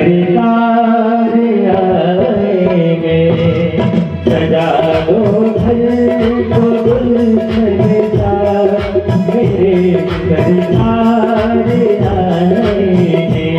सरकार आएंगे, सजा दो घर को गुलशन सा, मेरे सरकार आएंगे,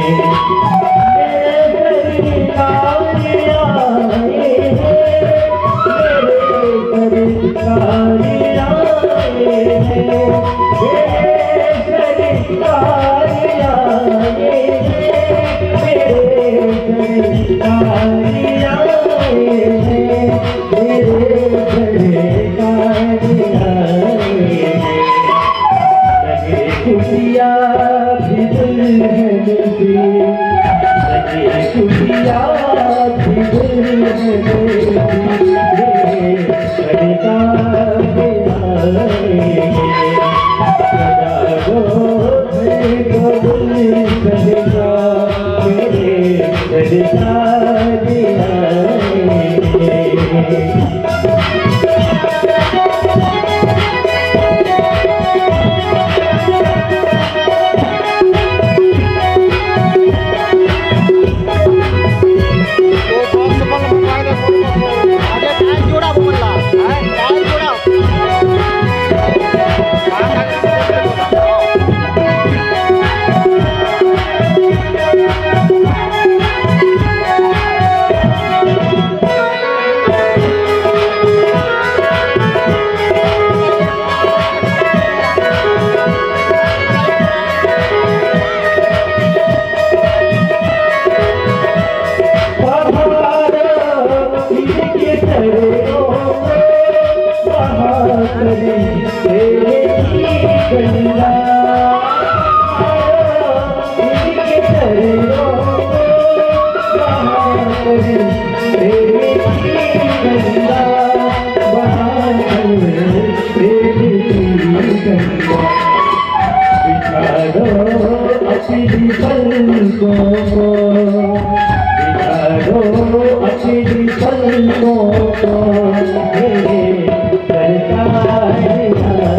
मेरे सरकार आएंगे, मेरे सरकार आएंगे, मेरे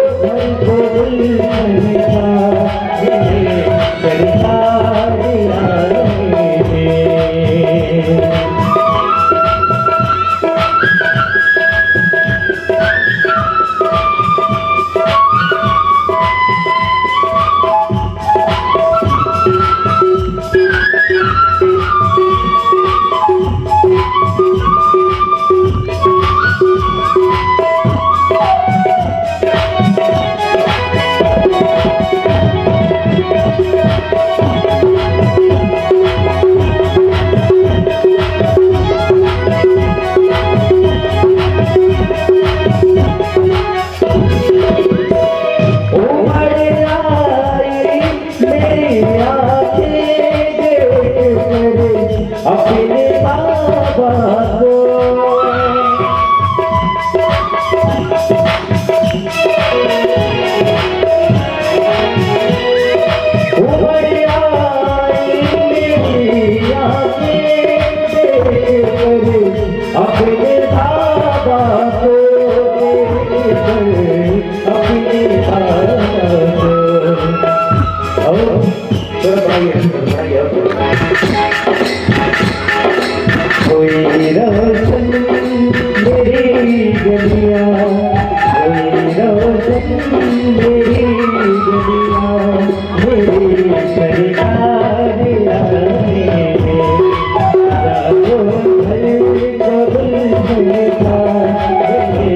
सरकार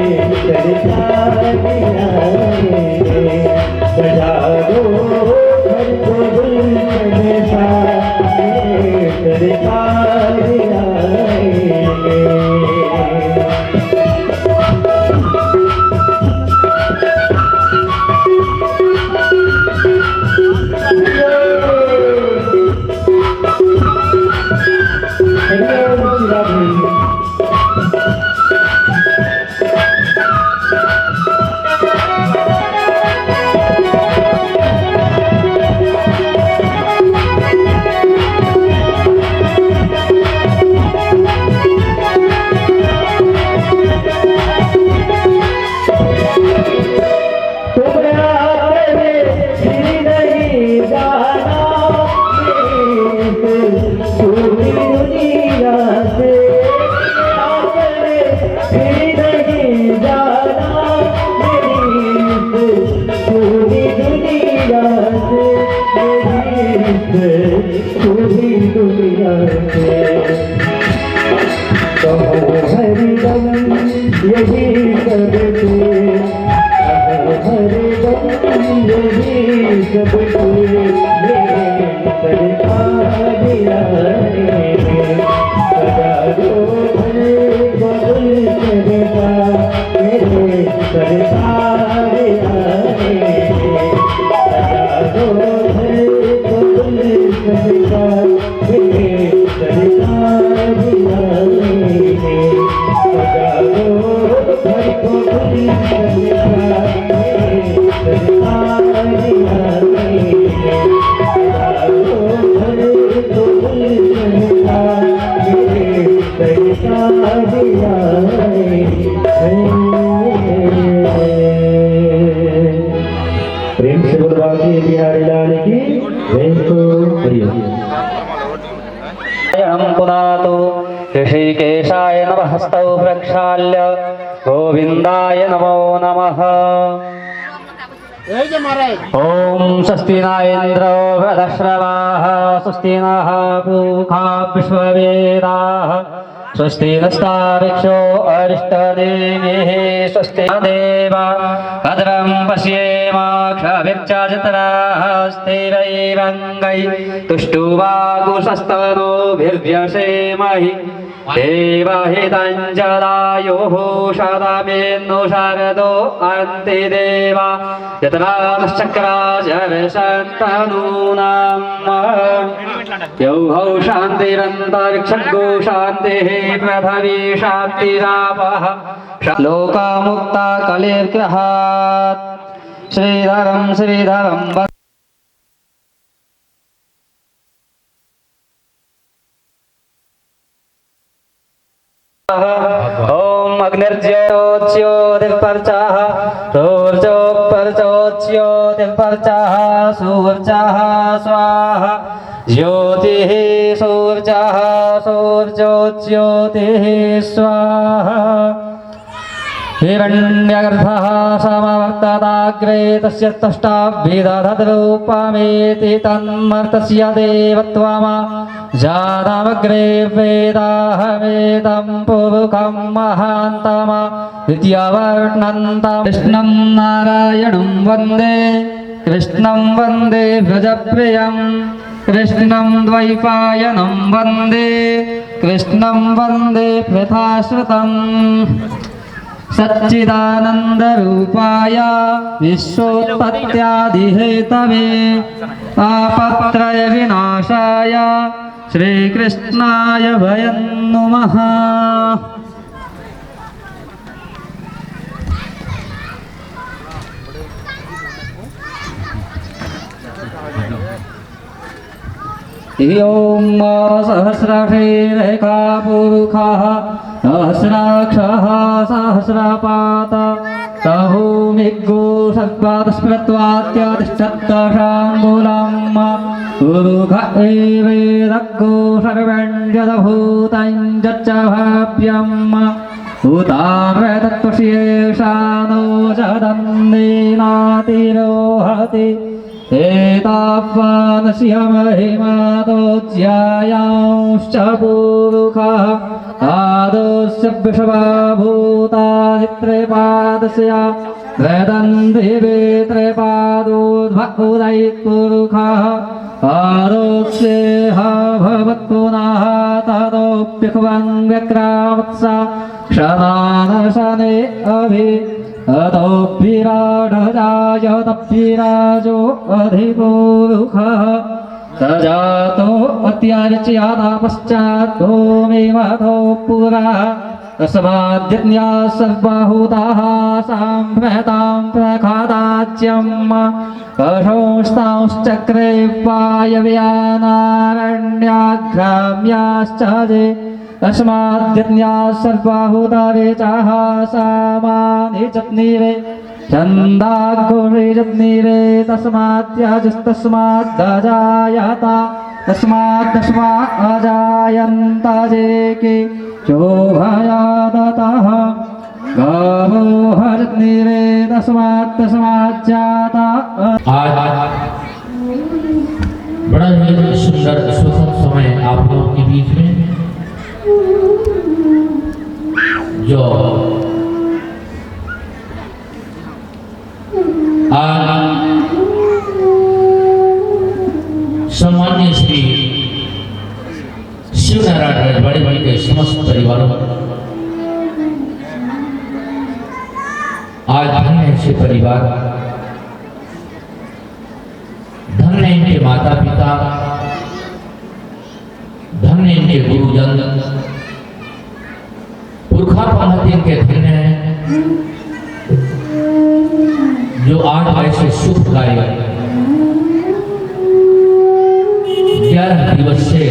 सब कुछ मेरे सरकार आएंगे सजा दो घर को गुलशन का मेरे सरकार आएंगे सजा दो घर को गुलशन का मेरे सरकार आएंगे सजा दो घर को गुलशन का मेरे सरकार आएंगे सजा दो घर को गुलशन का मेरे सरकार आएंगे। प्रेम से बोल बाकी बिहारी लाल की जय हो प्रिय हम पुनातु ऋषिकेशाय नमस्तौ प्रक्षाल्य गोविंदाय नमो नमः। ओम स्वस्ति न इंद्रो वृधश्रवाः स्वस्ति नः पूषा विश्ववेदाः स्वस्ति नस्तार्क्ष्यो अरिष्टनेमिः स्वस्ति न देवा भद्रं पश्येमाक्षभिर्चाजतराः स्थिरैरङ्गैः तुष्टुवागुशस्तनोभिर्व्यसेमहि देवहितञ्जलायुः शतमेन्दु शरदो अन्ति देवा यतराश्चक्राचरशन्तनूनाम् यौहौ शान्तिरन्तरिक्षगो शान्तिः पृथिवी शान्तिरापः लोकामुक्ता कलिर्ग्रहात् श्रीधरं श्रीधरं ओम अग्निर्ज्योत्स्योतिपर्चः सूर्योपर्चोत्स्योतिपर्चः सूर्यः स्वाहा ज्योतिः सूर्यः सूर्योज्योतिः स्वाहा हिरण्यगर्भः समवर्तताग्रे तस्य तष्टाभिदधद्रूपमेति तन्मर्तस्य देवत्वमा जातमग्रे वेदाहमेदं पुरुखं महान्तमा द्वितीयवर्णन्तं कृष्णं नारायणं वन्दे व्रजप्रियं कृष्णं द्वैपायनं वन्दे पृथाश्रुतम् सच्चिदानन्दरूपाय विश्वोत्पत्त्यादिहेतवे तापत्रयविनाशाय श्रीकृष्णाय वयं नुमः। ॐ सहस्रशीर्षा पुरुषः सहस्राक्षः सहस्रपात सहूमिग्गो सर्वादस्मृत्वात्यादिष्टशाङ्गुलम् पुरुष एवेदग्गो सर्वञ्जदभूतं यच्च भाव्यम् उतारतत्त्वशेषानो जदन्नेनातिरोहति एतावानस्य महिमादोज्यायांश्च पुरुषः आदोस्य वृषभाभूतादित्रपादस्य वेदन्ति वेत्रपादोद्भुदैपुरुषः आदोस्येह भवत्पुनः ततोऽप्यखवन् व्यक्रामत्सा क्षणानशने अभि अतोऽभिराढजायतभिराजो अधिपुरुषः सजातो अत्यार्च्यादा पश्चात् मे मधो पुरा तस्माद्यज्ञा सर्वभूताः साम्प्रतां प्रखादाच्यम् पशुंस्तांश्चक्रे वायव्यानारण्याग्राम्याश्च जे तस्माद्यज्ञा सर्वभूता वेचाः सामानि जत्नीरे छन्दाग्गुरि जत्नीरे तस्माद्यजस्तस्माद्दजायता तस्माद्दस्मा अजायन्त जेके चोभयादतः गावो हजत्नीरे तस्माद्दस्माज्जाता। आज बड़ा ही सुंदर सुखद समय आप लोगों के बीच में जो आज शिवनारायण रजवाड़ी बड़ी के समस्त परिवारों आज धन्य ऐसे परिवार, धन्य इनके माता पिता, धन्य इनके गुरुजन, पुरखा पंथ इनके धन्य हैं जो आज ऐसे शुभ कार्य 11 दिवस से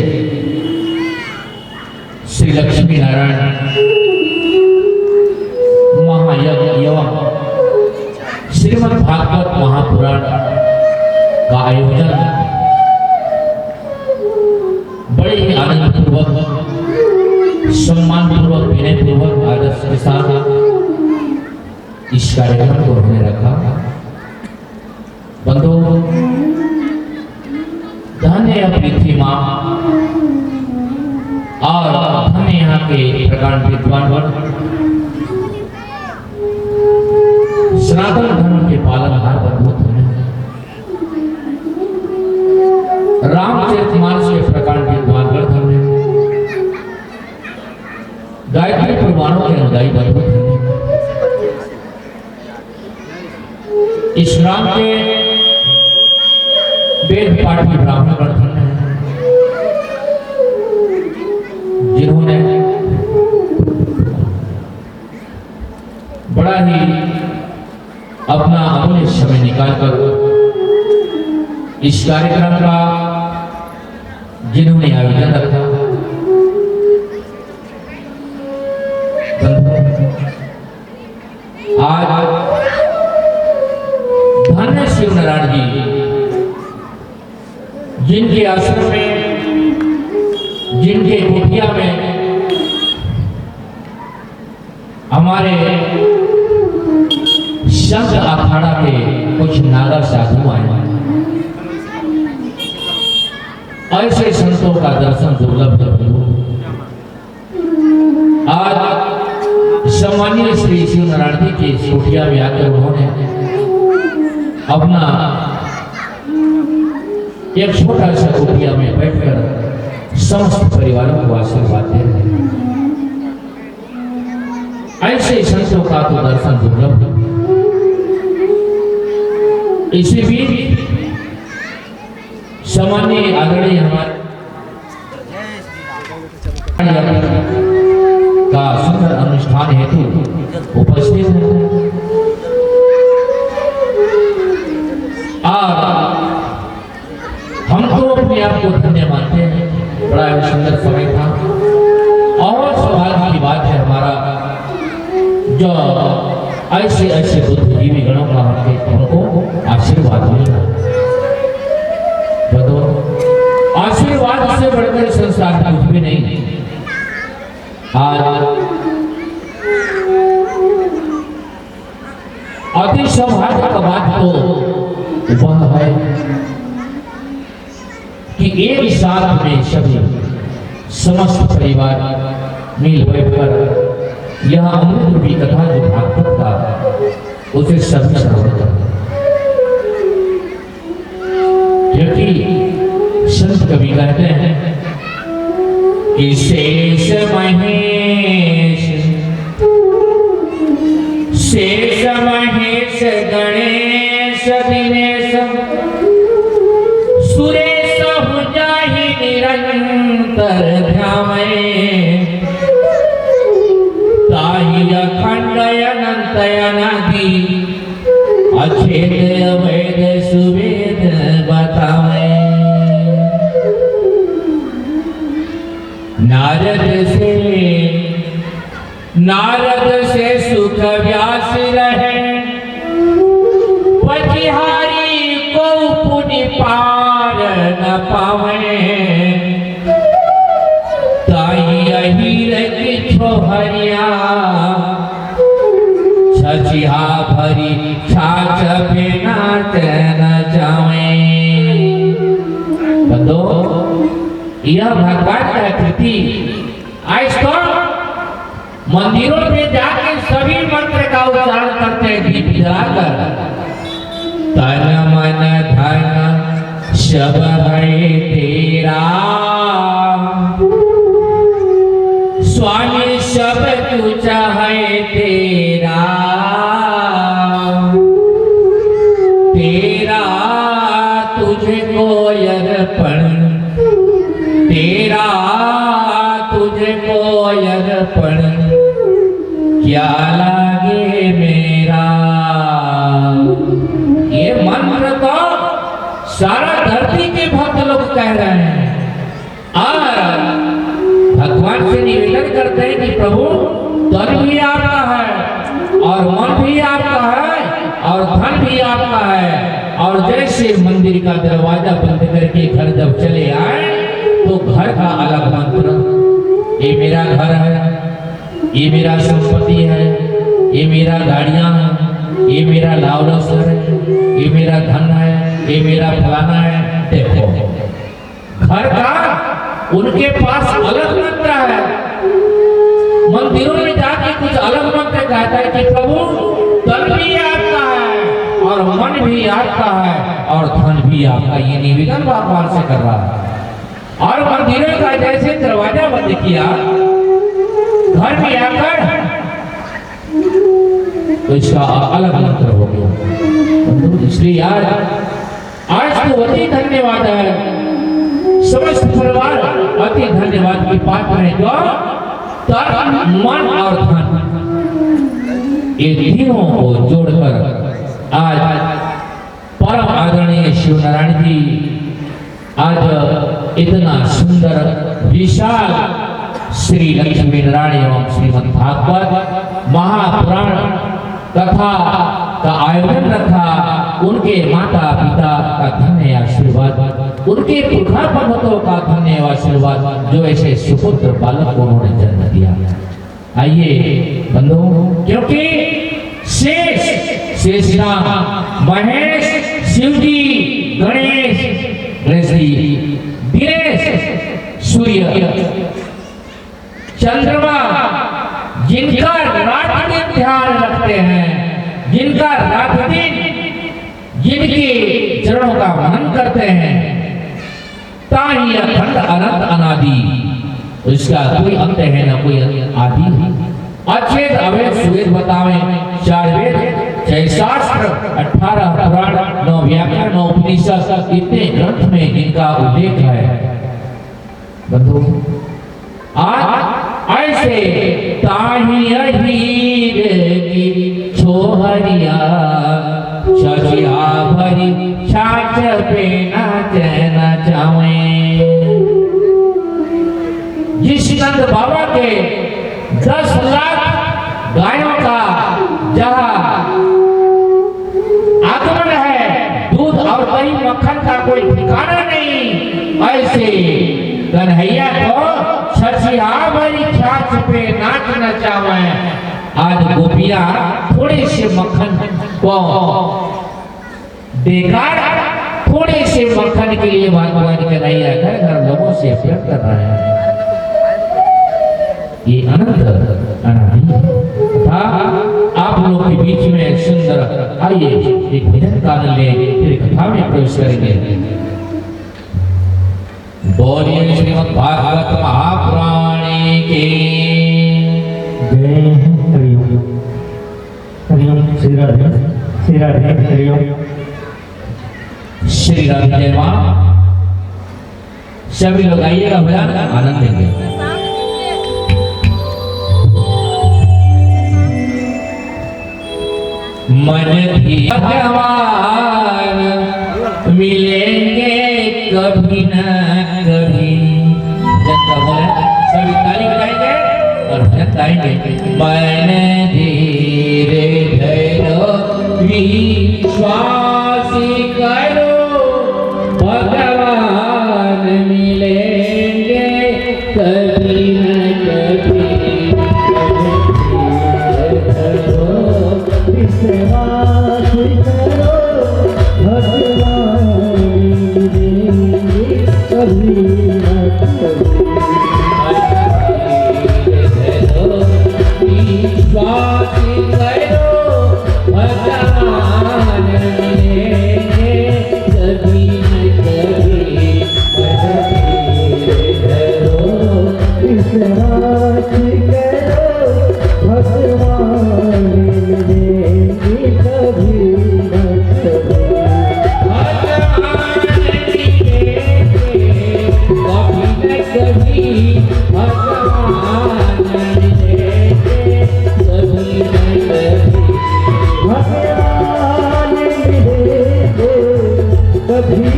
श्री लक्ष्मी नारायण महायज्ञ एवं श्रीमद् भागवत महापुराण का आयोजन बड़े ही आनंद पूर्वक, सम्मान पूर्वक, विनय पूर्वक, आदर्श के साथ इस कार्यक्रम को हमने रखा। बंधुओं, धन्य पृथ्वी माँ और धन्य यहाँ के प्रकांड विद्वान वर्ग, सनातन धर्म के पालनहार बंधु धन्य, रामचरितमानस के प्रकांड विद्वान वर्ग धन्य, गायत्री पुराणों के अनुदायी बंधु धन्य, इस ग्राम के वेद पाठी ब्राह्मण वर्ग धन्य, जिन्होंने बड़ा ही अपना अमूल्य समय निकालकर इस कार्यक्रम का जिन्होंने आयोजन रखा। आज धन्य शिवनारायण जी जिनके आश्रम में, जिनके कुटिया में हमारे संत अखाड़ा के कुछ नागा साधु आए, ऐसे संतों का दर्शन दुर्लभ है। आज सम्मानीय श्री शिवनारायण जी की कुटिया में आकर उन्होंने अपना एक छोटा सा कुटिया में बैठकर समस्त परिवारों को आशीर्वाद दे रहे हैं। ऐसे संतों का तो दर्शन दुर्लभ है। इसी बीच सामान्य आदरणीय हमारे का सुंदर अनुष्ठान हेतु उपस्थित है और हम तो अपने आप को धन्य मानते हैं। बड़ा सुंदर समय था और सौभाग्य की बात है हमारा जो ऐसे ऐसे बुद्धिजीवी गणों का हमको आशीर्वाद मिला। आशीर्वाद से बढ़कर संसार कुछ भी नहीं। आज अति सौभाग्य का बात तो वह है कि एक साथ में सभी समस्त परिवार मिल बैठकर यह अमृत रूपी कथा जो भागवत का उसे सभी श्रवण करते, क्योंकि संत कवि कहते हैं कि शेष महेश, शेष महेश गणेश दिनेश सुरेश हो जाहि निरंतर ध्यामे ताहि अखंड अनंत अनादि अछेद अवैध सुवेद बतावे। नारद से सुख व्यास रहे पतिहारी को पुनि पार न पावे ताई अहीर की छोहरिया छछिहा भरी छाछ नाच न जावे। बंदो, यह भगवान का कृति आज तो मंदिरों में जाके सभी मंत्र का उच्चारण करते हैं दीप जलाकर। तन मन धन सब है तेरा स्वामी सब कुछ है तेरा, तेरा तुझको अर्पण, तेरा तुझको अर्पण, क्या लागे मेरा। ये मंत्र तो सारा धरती के भक्त लोग कह रहे हैं और भगवान से निवेदन करते हैं कि प्रभु तन भी आपका है और मन भी आपका है और धन भी आपका है। और जैसे मंदिर का दरवाजा बंद करके घर जब चले आए तो घर का अलग मंत्र, ये मेरा घर है, ये मेरा संपत्ति है, ये मेरा गाड़ियां हैं, ये मेरा लावलसर है, ये मेरा धन है, ये मेरा फलाना है। देखो घर का उनके पास अलग मंत्र है। मंदिरों में जाके कुछ अलग मंत्र कहता है कि प्रभु तन भी आपका है और मन भी आपका है और धन भी आपका। ये निवेदन भगवान से कर रहा है। और मंदिरों का जैसे दरवाजा बंद किया घर में आकर तो इसका अलग मंत्र हो गया। इसलिए आज तो अति धन्यवाद है, समस्त परिवार अति धन्यवाद की पात्र है जो तन मन और धन ये तीनों को जोड़कर आज परम आदरणीय शिव नारायण जी आज इतना सुंदर विशाल श्री लक्ष्मी नारायण एवं श्रीमद् भागवत महापुराण कथा का आयोजन रखा। उनके माता पिता का धन्य आशीर्वाद, उनके पुरखा भक्तों का धन्य आशीर्वाद जो ऐसे सुपुत्र बालक को उन्होंने जन्म दिया। आइए बंधुओं, क्योंकि शेष राम, महेश, शिव जी, गणेश, दिनेश, सूर्य, चंद्रमा जिनका रात दिन ध्यान रखते हैं, जिनका रात दिन जिनके चरणों का मनन करते हैं, ताही अखंड अनंत अनादि, इसका कोई अंत है ना कोई आदि। अचेत अवेद सुवेद बतावे, 4 वेद, 6 शास्त्र, 18 पुराण, 9 व्याकरण, 9 उपनिषद, इतने ग्रंथ में जिनका उल्लेख है। बंधु आज ऐसे ताही अहीर की छोहरिया शशिया भरी छाछ पे नाचना चाहे। जिस नंद बाबा के 10 लाख गायों का जहां आगमन है, दूध और दही मक्खन का कोई ठिकाना नहीं, ऐसे कन्हैया को छछिया भरी छाछ पे नाच नचावे। आज गोपियां थोड़े से मक्खन को देकर थोड़े से मक्खन के लिए भगवान कन्हैया घर लोगों से प्रेम कर रहे हैं। ये अनंत अनादि था। आप लोग के बीच में सुंदर, आइए एक भजन गान ले फिर कथा में प्रवेश करेंगे। बोलिए श्रीमद् भागवत महापुराण की जय। हरिओम हरिओम। श्री राधे श्री राधे। हरिओम। श्री राधे जय मां। सभी लोग आइएगा, भजन आनंद लेंगे। मन भी भगवान मिलेंगे कभी न कभी। जनता बोले, सभी ताली बजाएंगे और भजन गाएंगे। मन धीरे धरो विश्वास करो, भगवान मिलेंगे कभी न कभी। विश्वास करो, भगवान मिलेंगे कभी न कभी। विश्वास करो, भगवान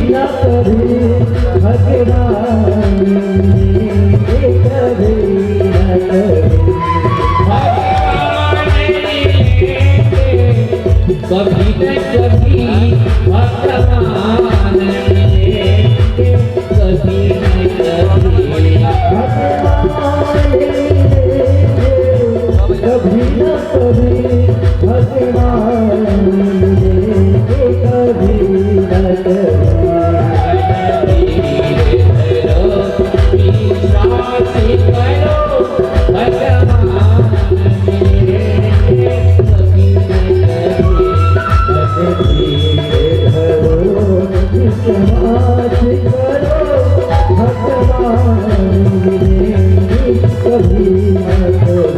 न कभी भगवान मिले, कभी न कभी कभी न कभी भगवान मिले, कभी न कभी कभी न कभी भगवान मिले, कभी न कभी विश्वास करो भगवान मिले, कभी न कभी विश्वास करो भगवान मिले, कभी न कभी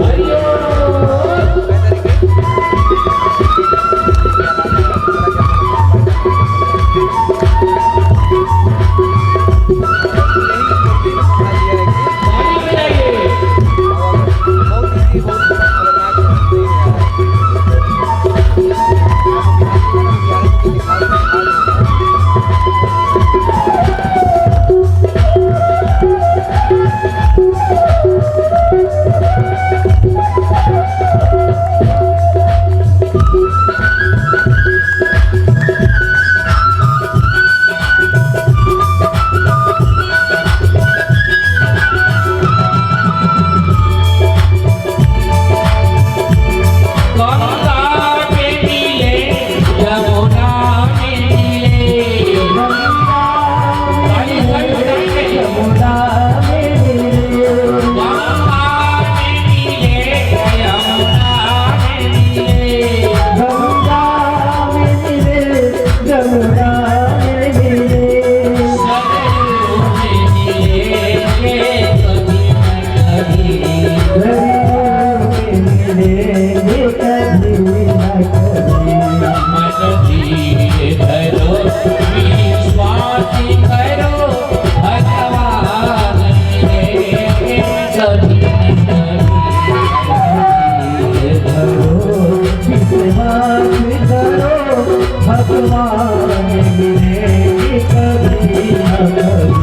भगवान मिले, कभी न कभी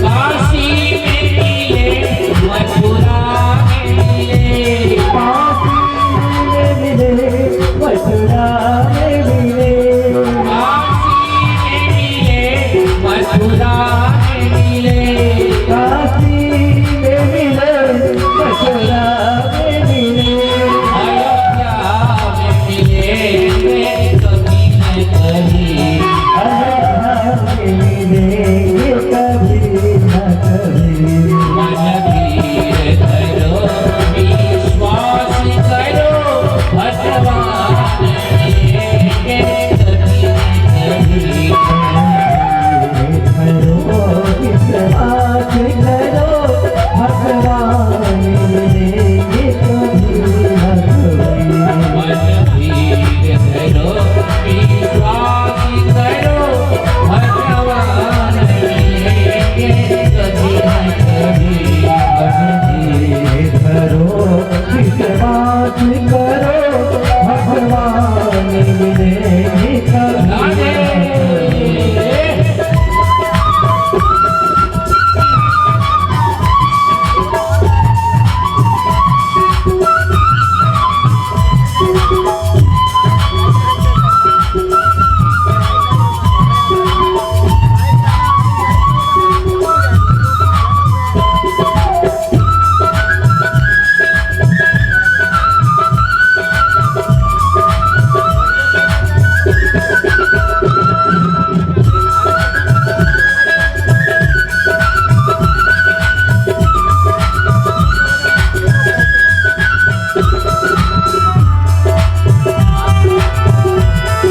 काशी में मिले, मथुरा में मिले, काशी में मिले, मथुरा में मिले, काशी में मिले, मथुरा में मिले, काशी में मिले, मथुरा में मिले, अयोध्या में मिले, कभी न कभी अयोध्या में मिले, कभी न कभी मन धीर धरो, विश्वास करो भगवान मिले, कभी न कभी विश्वास करो भगवान मिलेंगे, कभी न कभी मन धीर धरो, विश्वास करो भगवान मिलेंगे, कभी न कभी करो विश्वास करो भगवान मिलेंगे, कभी न कभी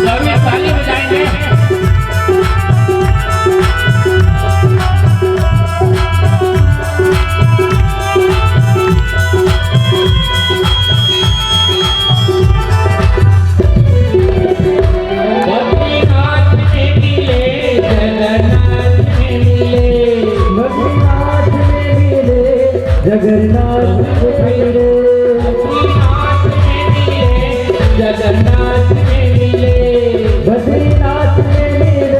सभी ताली बजाएंगे। बद्रीनाथ में मिले, जगन्नाथ में मिले, बद्रीनाथ में मिले, जगन्नाथ में मिले, बद्रीनाथ में मिले, जगन्नाथ में मिले, बद्रीनाथ में मिले,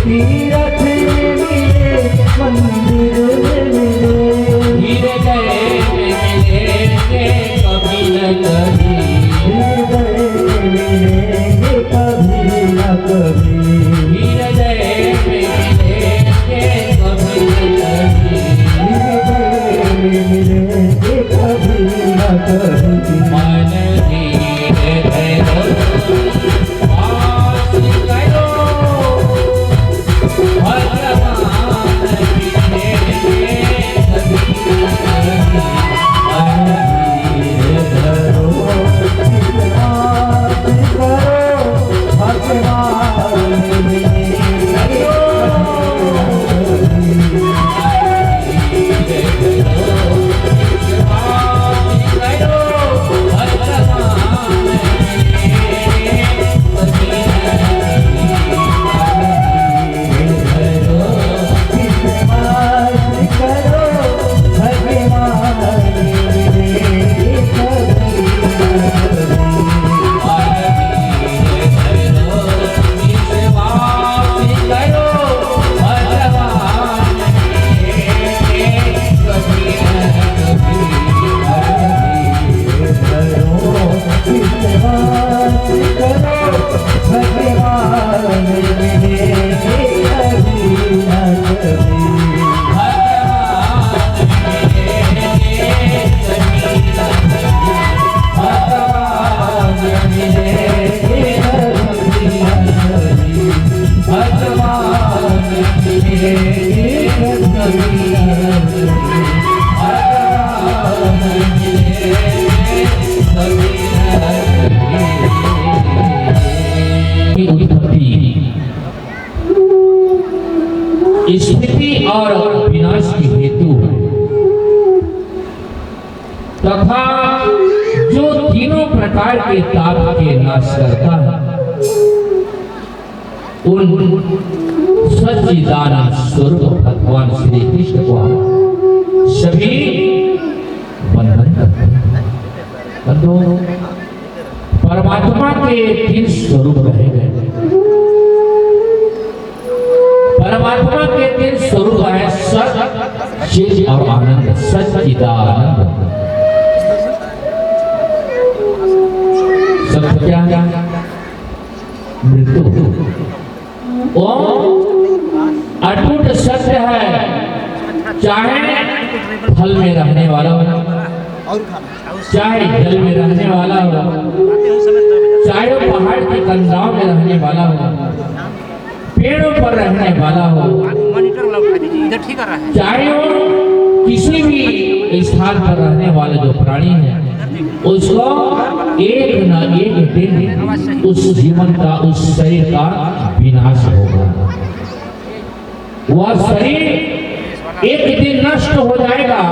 तीरथ में मिले मंदिर में मिले हृदय में मिलेंगे कभी न कभी हृदय में मिलेंगे कभी न कभी हृदय में मिलेंगे कभी न कभी हृदय में मिलेंगे कभी न कभी मन धीरे धरो पास करो भगवान मिलेंगे कभी न कभी मन धीरे धरो बात करो भगवान मिलेंगे बात करो भगवान मिलेंगे कभी न कभी बात करो भगवान मिलेंगे कभी न कभी स्थिति और विनाश की हेतु है तथा जो तीनों प्रकार के ताप के नाश करता है उन सच्चिदानंद स्वरूप भगवान श्री कृष्ण को सभी वंदन करते हैं। बंधुओं, परमात्मा के तीन स्वरूप रहे गए। परमात्मा के तीन स्वरूप है सत, चित और आनंद। सच्चिदानंद सत्य क्या है? मृत्यु। ओम अटूट सत्य है, चाहे फल में रहने वाला हो, चाहे जल में रहने वाला हो, चाहे पहाड़ की कंधाओं में रहने वाला हो, पेड़ों पर रहने वाला हो, चाहे वो किसी भी स्थान पर रहने वाले जो प्राणी है उसको एक न एक दिन उस जीवन का, उस शरीर का विनाश होगा। वह शरीर एक दिन नष्ट हो जाएगा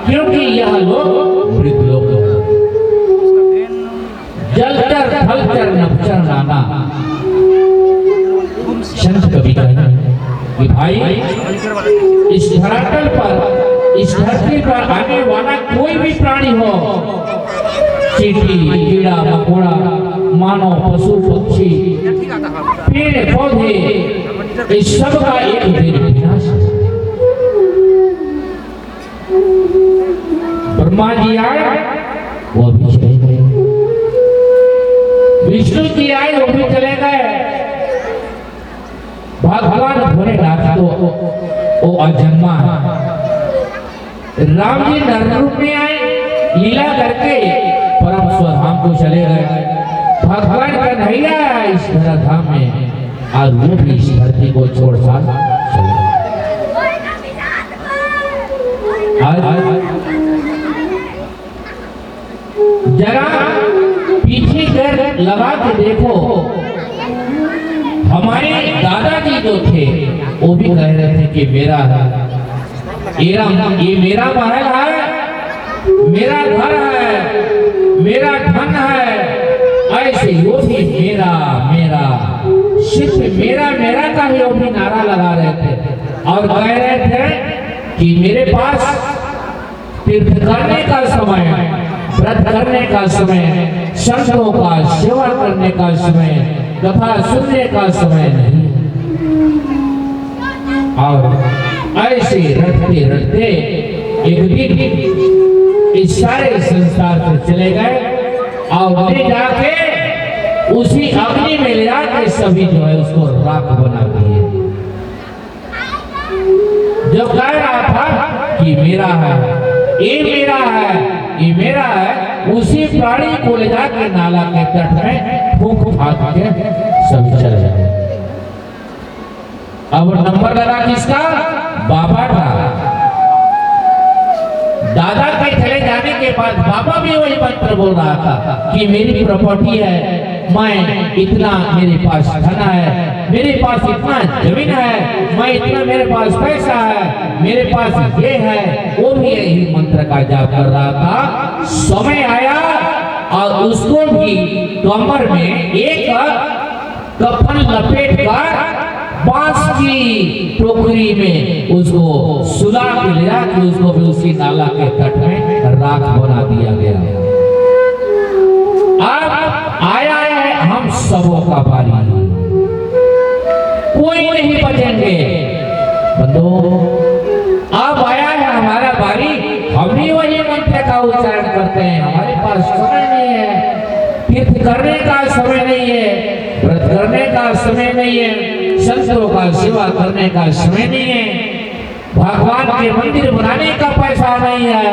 क्योंकि यह लोग मृतलोक है। जलचर थलचर नभचर नाना। संत कवि कहते हैं कि भाई इस धरातल पर, इस धरती पर आने वाला कोई भी प्राणी हो, चींटी, कीड़ा मकोड़ा, मानव, पशु पक्षी, पेड़ पौधे, इस सब का एक दिन विनाश है। ब्रह्मा जी आए वो भी चले गए, विष्णु जी आए वो भी चले गए, भगवान भोलेनाथ तो वो अजन्मा है। राम जी नर रूप में आए, लीला करके परम स्वधाम को चले गए। भगवान का नहीं आया इस धराधाम में, और वो भी इस धरती को छोड़ छाड़ चले गए। जरा पीछे कर लगा के देखो, हमारे दादाजी जो थे वो भी कह रहे थे कि मेरा है, ये मेरा महल है, मेरा घर है, मेरा धन है, ऐसे वो भी मेरा मेरा, सिर्फ मेरा मेरा का ही वो भी नारा लगा रहे थे और कह रहे थे कि मेरे पास तीर्थ करने का समय, व्रत करने का समय, संतों का सेवा करने का समय तथा सुनने का समय नहीं। और ऐसे रटते रटते एक दिन इस सारे संसार से चले गए और ले जाके उसी अग्नि में ले जाके सभी जो है उसको राख बना दिए। जो कह रहा था कि मेरा है, ये मेरा है, ये मेरा है, उसी प्राणी को ले जाके नाला के तट में फूंक फाक के सभी चले गए। अब नंबर लगा किसका? बाबा का। दादा के चले जाने के बाद बाबा भी वही मंत्र बोल रहा था कि मेरी प्रॉपर्टी है, मैं इतना, मेरे पास धन है, मेरे पास इतना जमीन है, मैं इतना, मेरे पास पैसा है, मेरे पास ये है। वो भी यही मंत्र का जाप कर रहा था। समय आया और उसको भी कमर में एक कफन लपेट कर बांस की टोकरी में उसको सुला के ले जाके उसको भी उसी नाला के तट में राख बना दिया गया। अब आया है हम सबों का बारी, कोई नहीं बचेंगे बंदो। अब आया है हमारा बारी, हम भी वही मंत्र का उच्चारण करते हैं। हमारे पास समय नहीं है, तीर्थ करने का समय नहीं है, व्रत करने का समय नहीं है, संतों का सेवा करने का समय नहीं है, भगवान के मंदिर बनाने का पैसा नहीं है,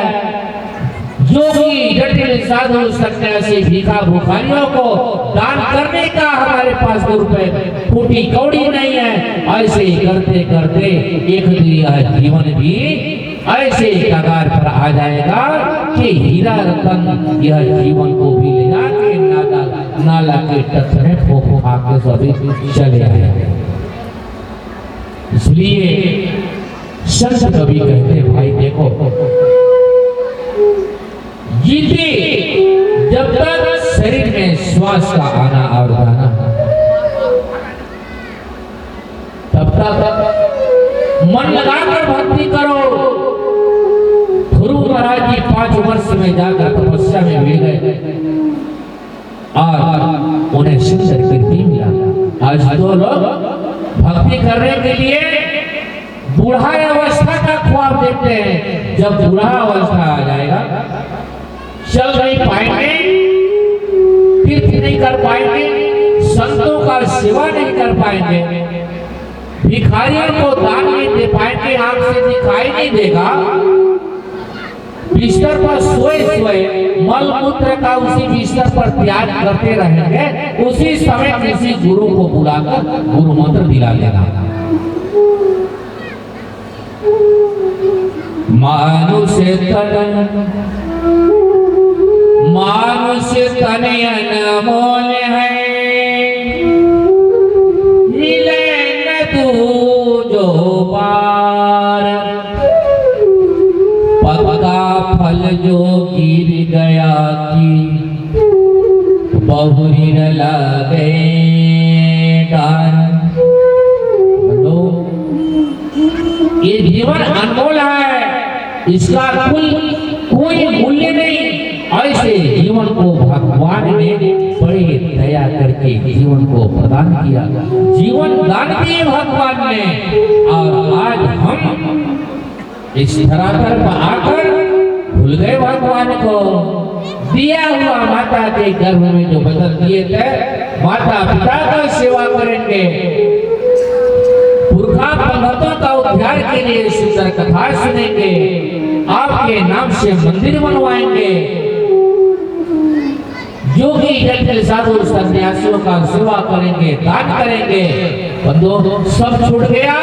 योगी जटिल साधु सन्यासी भिखा भुखारियों को दान करने का हमारे पास 2 रुपए फूटी कौड़ी नहीं है। ऐसे करते करते एक दिन यह जीवन भी ऐसे कगार पर आ जाएगा कि हीरा रतन यह जीवन को भी ले जाके नाला के तट में फूंक फाक के सभी चले आएंगे। इसलिए संत कवि कहते भाई देखो, जीते जब तक शरीर में श्वास का आना और जाना तब तक मन लगाकर भक्ति करो। गुरु महाराज जी 5 वर्ष में जाकर तपस्या में मिल गए और उन्हें सुंदर कीर्ति मिला। आज 2 लोग भक्ति करने के लिए बूढ़ा अवस्था का ख्वाब देखते हैं। जब बूढ़ा अवस्था आ जाएगा, चल नहीं पाएंगे, तीर्थ नहीं कर पाएंगे, संतों का सेवा नहीं कर पाएंगे, भिखारियों को दान नहीं दे पाएंगे, आंख से दिखाई नहीं देगा, बिस्तर पर सोए सोए मल मूत्र का उसी बिस्तर पर त्याग करते रहेंगे। उसी समय किसी गुरु को बुलाकर गुरु मंत्र दिला देना। मानुष तन अनमोल है, मिले न दूजो बार, पक्का फल जो गिर गया की बहुरी न लगे डार। ये जीवन अनमोल है, इसका कोई मूल्य नहीं। ऐसे जीवन को भगवान ने बड़ी दया करके जीवन को प्रदान किया, जीवन दान दिए भगवान ने। और आज हम इस धरातल पर आकर भूल गए भगवान को। दिया हुआ माता के गर्भ में जो बदल दिए थे, माता पिता का सेवा करेंगे, पुरखा पंडितों का उद्धार के लिए सुंदर कथा सुनेंगे, आपके नाम से मंदिर बनवाएंगे, योगी जटिल साधु सन्यासियों का सेवा करेंगे, दान करेंगे। बंदो सब छूट गया,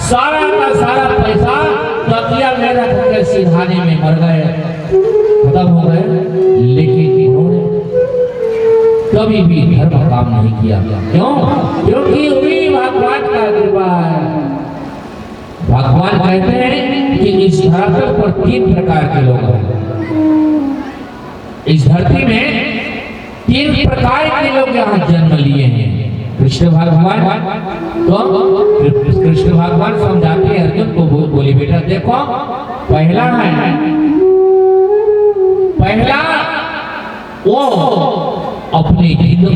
सारा का सारा पैसा तकिया में रख कर सिरहाने में मर गए, खत्म हो गए। लेकिन इन्होंने कभी भी धर्म काम नहीं किया। क्यों? क्योंकि वही भगवान का कृपा है। भगवान कहते हैं कि इस धरातल पर 3 प्रकार के लोग हैं। इस धरती में 3 प्रकार के लोग यहाँ जन्म लिए हैं। कृष्ण भगवान, तो कृष्ण भगवान समझाते हैं अर्जुन को, बोली बेटा देखो, पहला वो अपने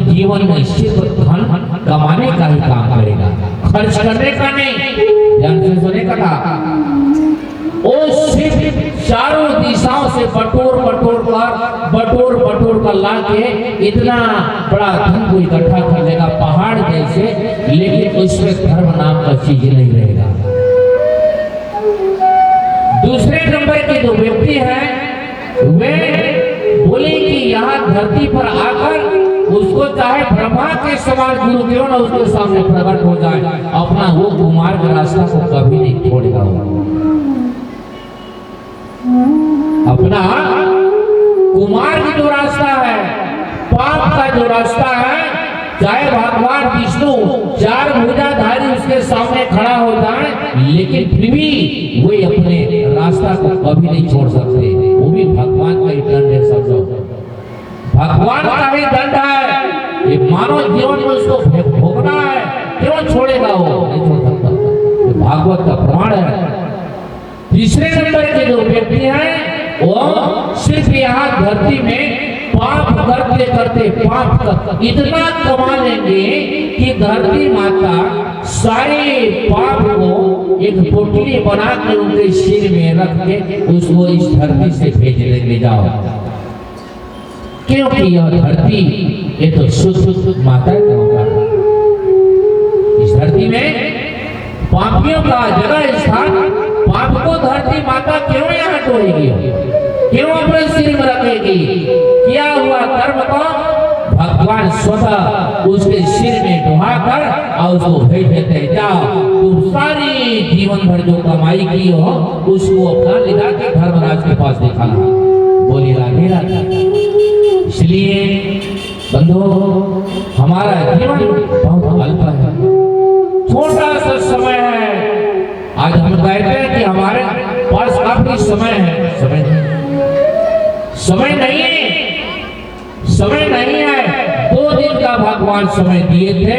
जीवन में सिर्फ धन कमाने का ही काम करेगा, खर्च करने का नहीं। ध्यान का, वो सिर्फ चारों दिशाओं से बटोर कर ला के इतना बड़ा धन को इकट्ठा कर लेगा पहाड़ जैसे, लेकिन उसमें धर्म नाम का चीज नहीं रहेगा। दूसरे नंबर के जो व्यक्ति हैं वे बोले कि यहाँ धरती पर आकर उसको चाहे ब्रह्मा के समान गुरु क्यों ना उसके सामने प्रकट हो जाए, अपना वो कुमार का रास्ता को कभी नहीं छोड़ेगा। अपना कुमार की जो रास्ता है, पाप का जो रास्ता है, चाहे भगवान विष्णु चार भुजाधारी उसके सामने खड़ा हो जाए, लेकिन फिर भी वे अपने रास्ता को कभी नहीं छोड़ सकते। वो भी भगवान का ही दंड है, समझो भगवान का ही दंड है। ये मानव जीवन में उसको भोगना है, क्यों छोड़ेगा? वो नहीं छोड़ सकता, ये भागवत का प्रमाण है। तीसरे नंबर के जो व्यक्ति हैं वो सिर्फ यहाँ धरती में पाप करते करते पाप इतना कमा लेंगे कि धरती माता सारे पाप को एक पोटली बना कर उनके सिर में रख के उसको इस धरती से भेज लेंगे, जाओ। क्योंकि यह धरती ये तो शुद्ध माता का होगा। इस धरती में पापियों का जगह स्थान, पाप को धरती माता क्यों यहाँ ढोएगी, क्यों अपने सिर में रखेगी? क्या हुआ कर्म को भगवान स्वतः उसके सिर में ढोहाकर और उसको भेज देते हैं, जाओ तुम सारी जीवन भर जो कमाई की हो उसको अपना ले जाके धर्मराज के पास दिखाना। बोलिए राधे राधे। इसलिए बंधु हमारा जीवन बहुत अल्प है, छोटा सा समय है। आज हम कहते हैं कि हमारे पास काफी समय है, समय नहीं है। 2 दिन का भगवान समय दिए थे,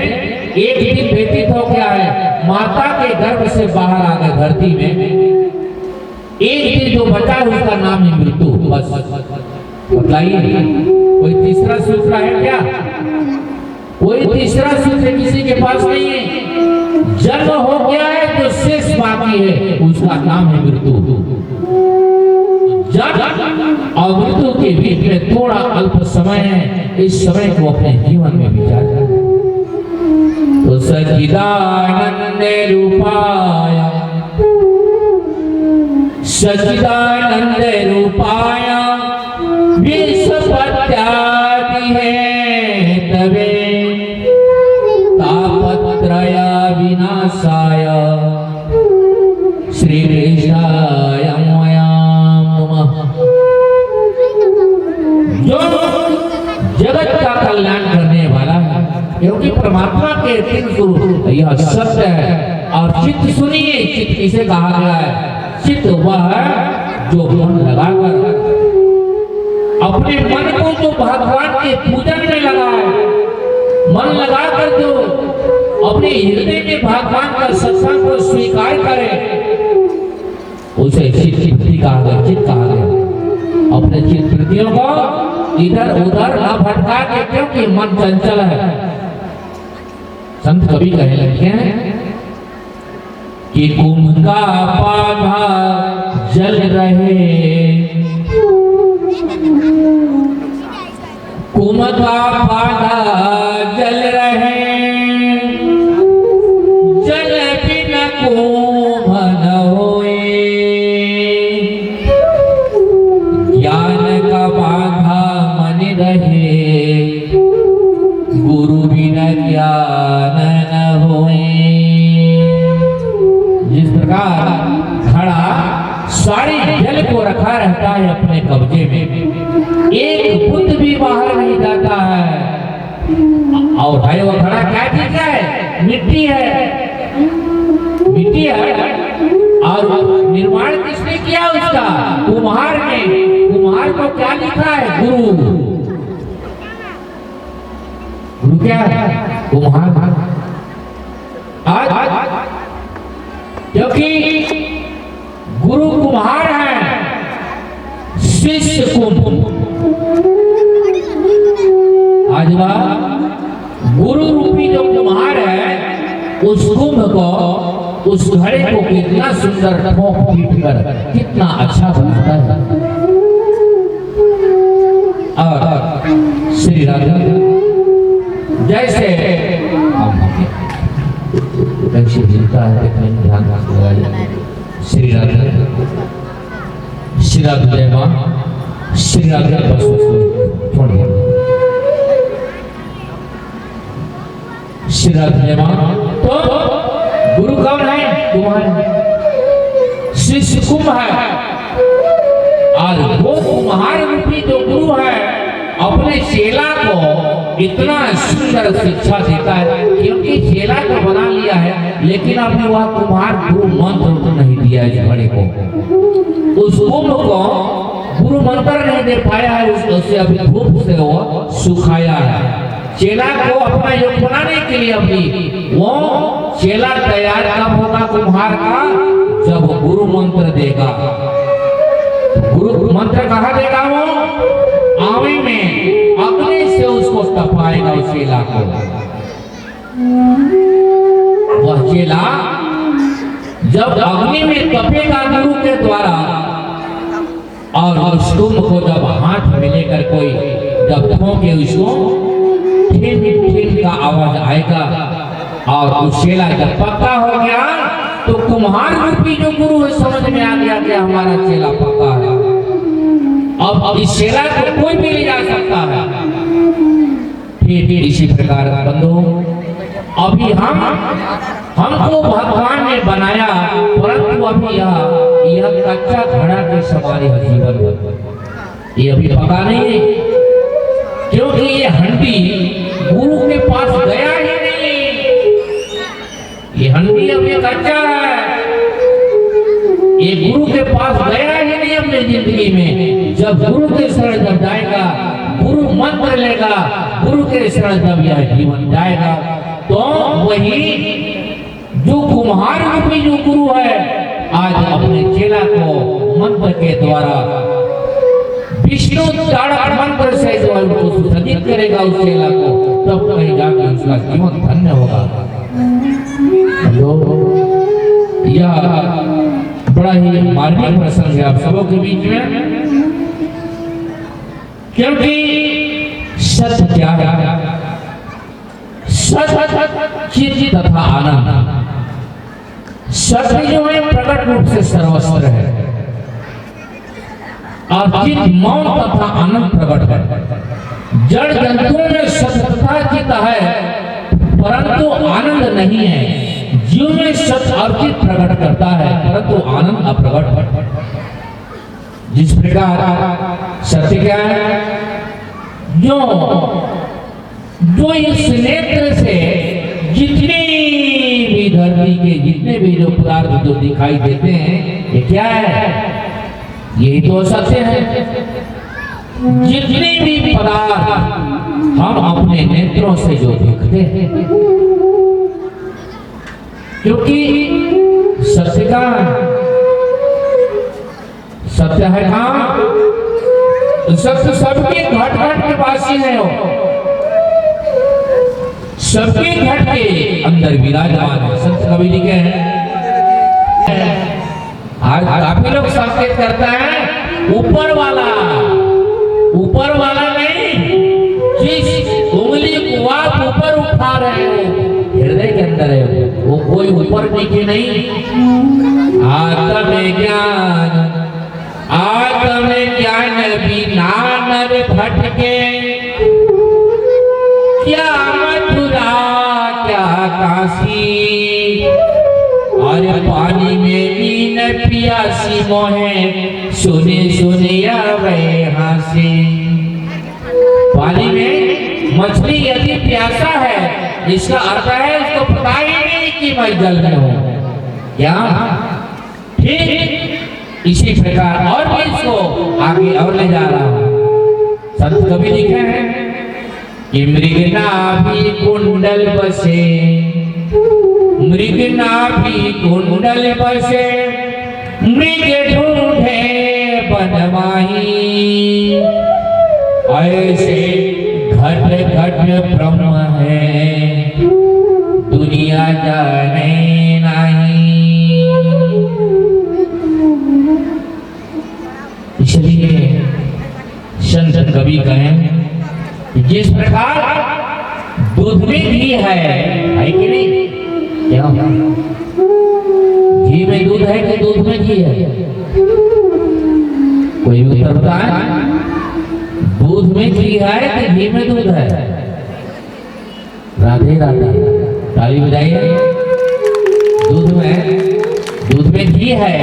एक दिन व्यतीत हो गया है, माता के गर्भ से बाहर आ गए धरती में। एक दिन जो बचा उसका नाम है मृत्यु। बस बताइए कोई तीसरा सूत्र है क्या? कोई तीसरा सूत्र किसी के पास नहीं है। जन्म हो गया है तो शेष बाकी है, उसका नाम है मृत्यु। जन्म और मृत्यु के बीच में थोड़ा अल्प समय है, इस समय को अपने जीवन में विचार करें। तो सच्चिदानंद रूपाय विश्वपत्यादि है तवे तापत्रय विनाशाय श्री कृष्णाय नमः। जो जगत का कल्याण करने वाला है, क्योंकि परमात्मा के 3 स्वरूप यह सत्य है। और चित्त सुनिए, चित्त किसे कहा गया है? चित्त वह है जो मन लगाकर अपने मन को जो भगवान के पूजन में लगाए, मन लगाकर जो अपने हृदय में भगवान का सत्संग को स्वीकार करे, उसे चित्त कहा गया, चित्त कहा गया। अपने चित्तियों को इधर उधर न भटका के, क्योंकि मन चंचल है। संत कवि कहने लगे हैं कि कुंभ का पाधा जल रहे, कुंभ का पाधा जल रहे, जल बिना कुंभ न होए, ज्ञान का बाधा मन रहे, गुरु बिना ज्ञान न होए। जिस प्रकार घड़ा सारी जल को रखा रहता है अपने कब्जे में, एक बूंद भी बाहर नहीं जाता है। और भाई वो घड़ा क्या चीज है? मिट्टी है, मिट्टी है। और निर्माण किसने किया उसका? कुम्हार ने। कुम्हार को क्या लिखा है? गुरु। गुरु क्या है? कुम्हार। आज क्योंकि गुरु कुम्हार है, शिष्य कुंभ। आज वह गुरु रूपी जो कुम्हार है, उस कुंभ को उस घड़े को कितना सुंदर ठोक पीट कर कितना अच्छा बनाता है। और श्री राधा जैसे कैसे जीता है देखने में ध्यान लगाइए। श्री राधा जय मां, श्री राधा बस छोड़िए। श्री राधा जय मां। तो गुरु कौन है? तुम्हारे शिष्य कुंभ है, और वो कुम्हार रूपी जो गुरु है अपने चेला को इतना सुंदर शिक्षा देता है, क्योंकि चेला तो बना लिया है लेकिन अभी वह कुम्हार गुरु मंत्र तो नहीं दिया इस घड़े को। उस कुंभ को गुरु मंत्र नहीं दे पाया है, उससे अभी धूप से वो सुखाया है। चेला को अपना योग बनाने के लिए अभी वो चेला तैयार कब होगा कुम्हार का? जब गुरु मंत्र देगा। गुरु मंत्र कहाँ देगा? वो आवे में अग्नि से उसको तपाएगा उस चेला को। वह चेला जब अग्नि में तपेगा गुरु के द्वारा, और उस कुंभ को जब हाथ में लेकर कोई जब ठोके उसको ठिन ठिन का आवाज आएगा, और उस चेला जब पक्का हो गया तो कुम्हार रूपी जो गुरु है समझ में आ गया कि हमारा चेला पक्का है। अब इस चेला को कोई भी ले जा सकता है। फिर इसी प्रकार बंधु अभी हमको भगवान ने बनाया, परंतु अभी यह कच्चा घड़ा के समान है जीवन, ये अभी पका नहीं है, क्योंकि ये हंडी गुरु के पास गया ही नहीं। ये हंडी अभी कच्चा है, ये गुरु के पास गया ही नहीं अपनी जिंदगी में। जब गुरु के शरण जब जाएगा, गुरु मंत्र लेगा, गुरु के शरण जब यह जीवन जाएगा, तो वही जो कुम्हार रूपी जो गुरु है आज अपने चेला को मंत्र के द्वारा विष्णु ताड़क मंत्र से जो है उसको सुसज्जित करेगा उस चेला को, तब कहीं जाकर उसका जीवन धन्य होगा। यह बड़ा ही मार्मिक प्रसंग है आप सबों के बीच में, क्योंकि सत्य क्या है? सत्य चित तथा आनंद। सत्य जो है प्रकट रूप से सर्वस्त्र है, और चित मौन तथा आनंद प्रकट है। जड़ जंतुओं में सत्य तथा चित है, परंतु आनंद नहीं है। जीव में सत्य और चित प्रकट करता है, परंतु आनंद अप्रकट है। जिस प्रकार सत्य क्या है? जो इस नेत्र से जितनी भी धरती के जितने भी जो पदार्थ जो दिखाई देते हैं, ये क्या है? यही तो सत्य है। जितने भी पदार्थ हम अपने नेत्रों से जो देखते हैं, क्योंकि सत्य का सत्य है कहाँ? सत्य सबके घट घट के वासी है, सबके घट के अंदर विराजमान है। संत कवि लिखे हैं, आज काफी लोग संकेत करता है ऊपर वाला नहीं, जिस उंगली को आप ऊपर उठा रहे हो हृदय के अंदर है, वो कोई ऊपर नीचे नहीं। आत्म ज्ञान बिना नर भटके, क्या मथुरा क्या काशी, और पानी में मीन पियासी मोहे सुने सुनिया वे हासी। पानी में मछली यदि प्यासा है, इसका अर्थ है उसको पता ही नहीं कि मैं जल में हूँ क्या। ठीक इसी प्रकार और भी इसको आगे और ले जा रहा हूँ। संत कवि लिखे हैं कि मृगनाभि कुंडल बसे, मृगनाभि कुंडल बसे, मृग ढूंढे बनवाही, ऐसे घट घट ब्रह्म है दुनिया जाने नहीं। जिस प्रकार दूध में घी है कि नहीं? क्यों? घी में दूध है कि दूध में घी है? कोई भी उत्तर बताए। दूध में घी है कि घी में दूध है? राधे राधे, ताली बजाइए। दूध में घी है,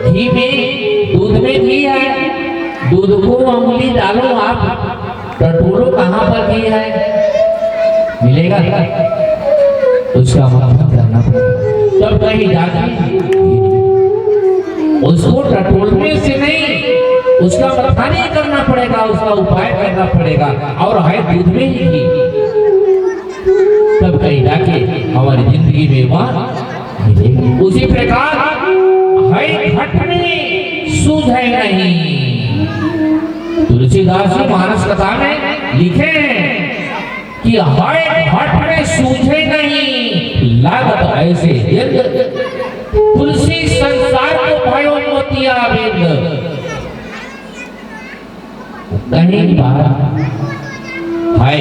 घी में दूध में घी है। दूध को उंगली डालो आप, टटोलो कहाँ पर घी है, मिलेगा? उसका मतलब करना पड़ेगा, तब कहीं जाकर उसको टटोलने से नहीं, उसका मथा नहीं करना पड़ेगा, उसका उपाय करना पड़ेगा। और है दूध में ही घी, तब कहीं जाके हमारी जिंदगी में वह मिलेगी। उसी प्रकार है घट में सूझे नहीं। तुलसीदास जी मानस कथा में लिखे कि है घट में सूझे नहीं, लागत ऐसे यज्ञ तुलसी संसार को भयो मोतिया बिंद। कहीं बात है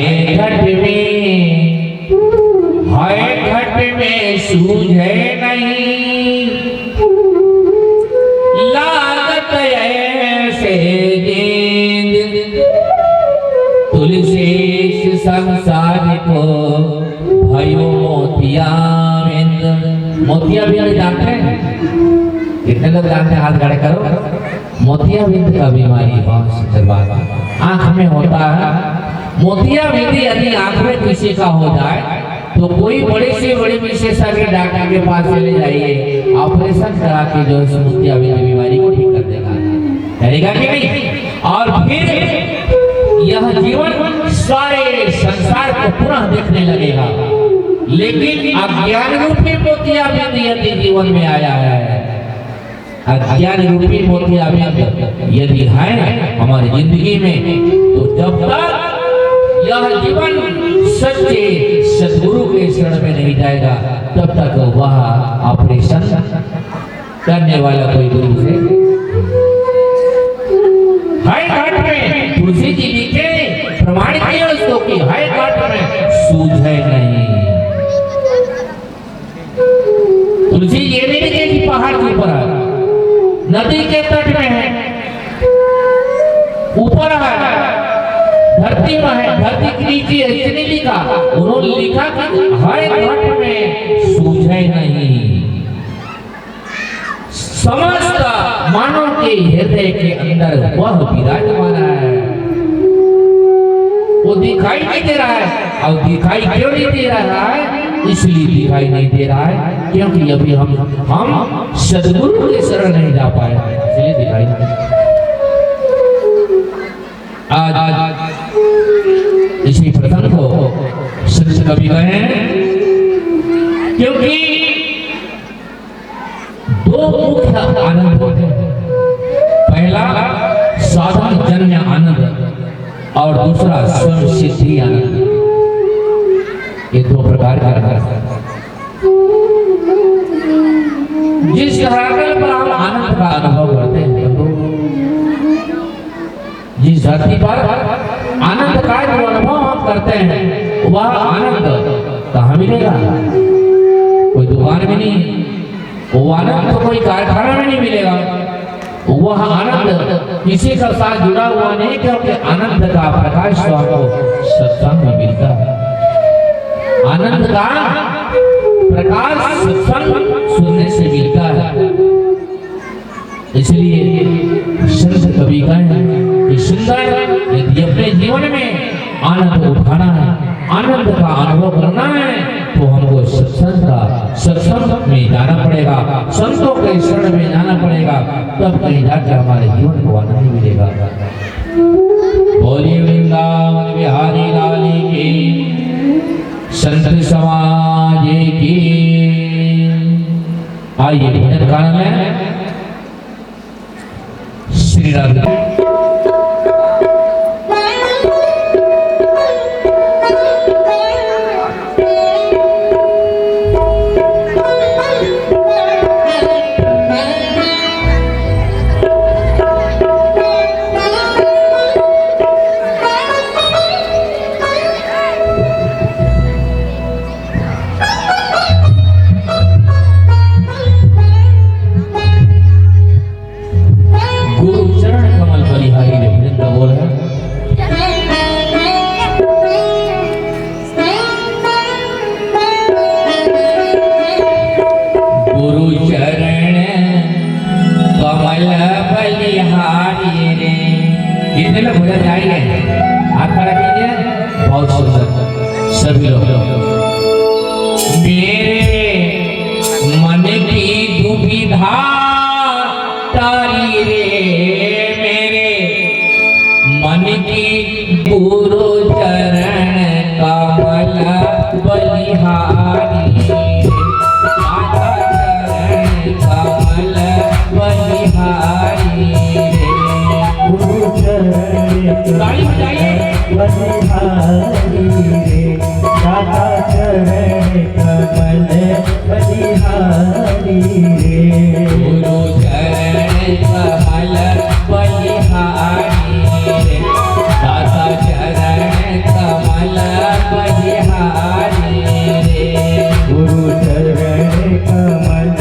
घट में सूझे नहीं, लागत ऐसे जिंद तुलसी संसार को भयो मोतिया बिंद। मोतिया बिंद जानते हैं? कितने लोग जानते हैं? हाथ खड़े करो। मोतिया बिंद का बीमारी बहुत सुंदर बात है, आंख में होता है। मोतिया बिंद यदि आंख में किसी का हो जाए तो कोई बड़े से बड़े विशेषज्ञ डॉक्टर के पास चले जाइए, ऑपरेशन करा के जो है मोतिया बिंद बीमारी को ठीक कर देगा, करेगा कि नहीं? और फिर यह जीवन सारे संसार को पुनः देखने लगेगा। लेकिन अज्ञान रूपी मोतिया बिंद यदि जीवन में आया है, अज्ञान रूपी मोतिया बिंद यदि है हमारी जिंदगी में, तो जब तक यह जीवन सच्चे सदगुरु के शरण में नहीं जाएगा, तब तक वह ऑपरेशन करने वाला कोई गुरु से हाय घाट में तुलसी जी लिखे प्रमाणित किया उसको कि हाय घाट में सूझे नहीं। तुलसी ये नहीं लिखे कि पहाड़ के ऊपर है, नदी के तट में है, ऊपर है, धरती में है, धरती के नीचे ऐसे नहीं लिखा। उन्होंने लिखा कि हर घट में सूझे नहीं। समस्त मानव के हृदय के अंदर वह विराजमान है, वो दिखाई नहीं दे रहा है। और दिखाई क्यों नहीं दे रहा है? इसलिए दिखाई नहीं दे रहा है क्योंकि अभी हम सदगुरु के शरण नहीं जा पाए, इसलिए दिखाई नहीं। आज इसी प्रसंग को संत कवि कहे हैं, क्योंकि दो मुख्य आनंद होते हैं। पहला साधन जन्य आनंद और दूसरा स्वयं सिद्धि आनंद। ये दो प्रकार का आनंद है। जिस धरातल पर हम आनंद का अनुभव करते हैं, जिस धरती पर आनंद का जो अनुभव हम करते हैं, वह आनंद कहाँ मिलेगा? कोई दुकान में नहीं, वो आनंद तो कोई कारखाना में नहीं मिलेगा। वह आनंद किसी के साथ जुड़ा हुआ नहीं, क्योंकि आनंद का प्रकाश तो आपको सत्संग में मिलता है। आनंद का प्रकाश सत्संग सुनने से मिलता है। इसलिए संत कवि कहे कि सुंदर यदि अपने जीवन में आनंद उठाना है, आनंद का अनुभव करना है, तो हमको सत्संग में जाना पड़ेगा, संतों के शरण में जाना पड़ेगा, तब कहीं जाकर हमारे जीवन को आनंद मिलेगा। बोलिए वृंदावन बिहारी लाल की, संत समाज की। आइए भजन गाना में श्री राधे। बजा जाएंगे, हाथ खड़ा कीजिए। बहुत सुंदर सभी लोग। मेरे मन की दुविधा तारी रे, मेरे मन की गुरु चरण कमल बलिहारी, माता चरण कमल बलिहारी रे। गुरु चरण ताली बजाइए। बलिहारी रे, दाता चरण कमल बलिहारी रे। गुरु चरण कमल बलिहारी रे, दाता चरण कमल बलिहारी रे। गुरु चरण कमल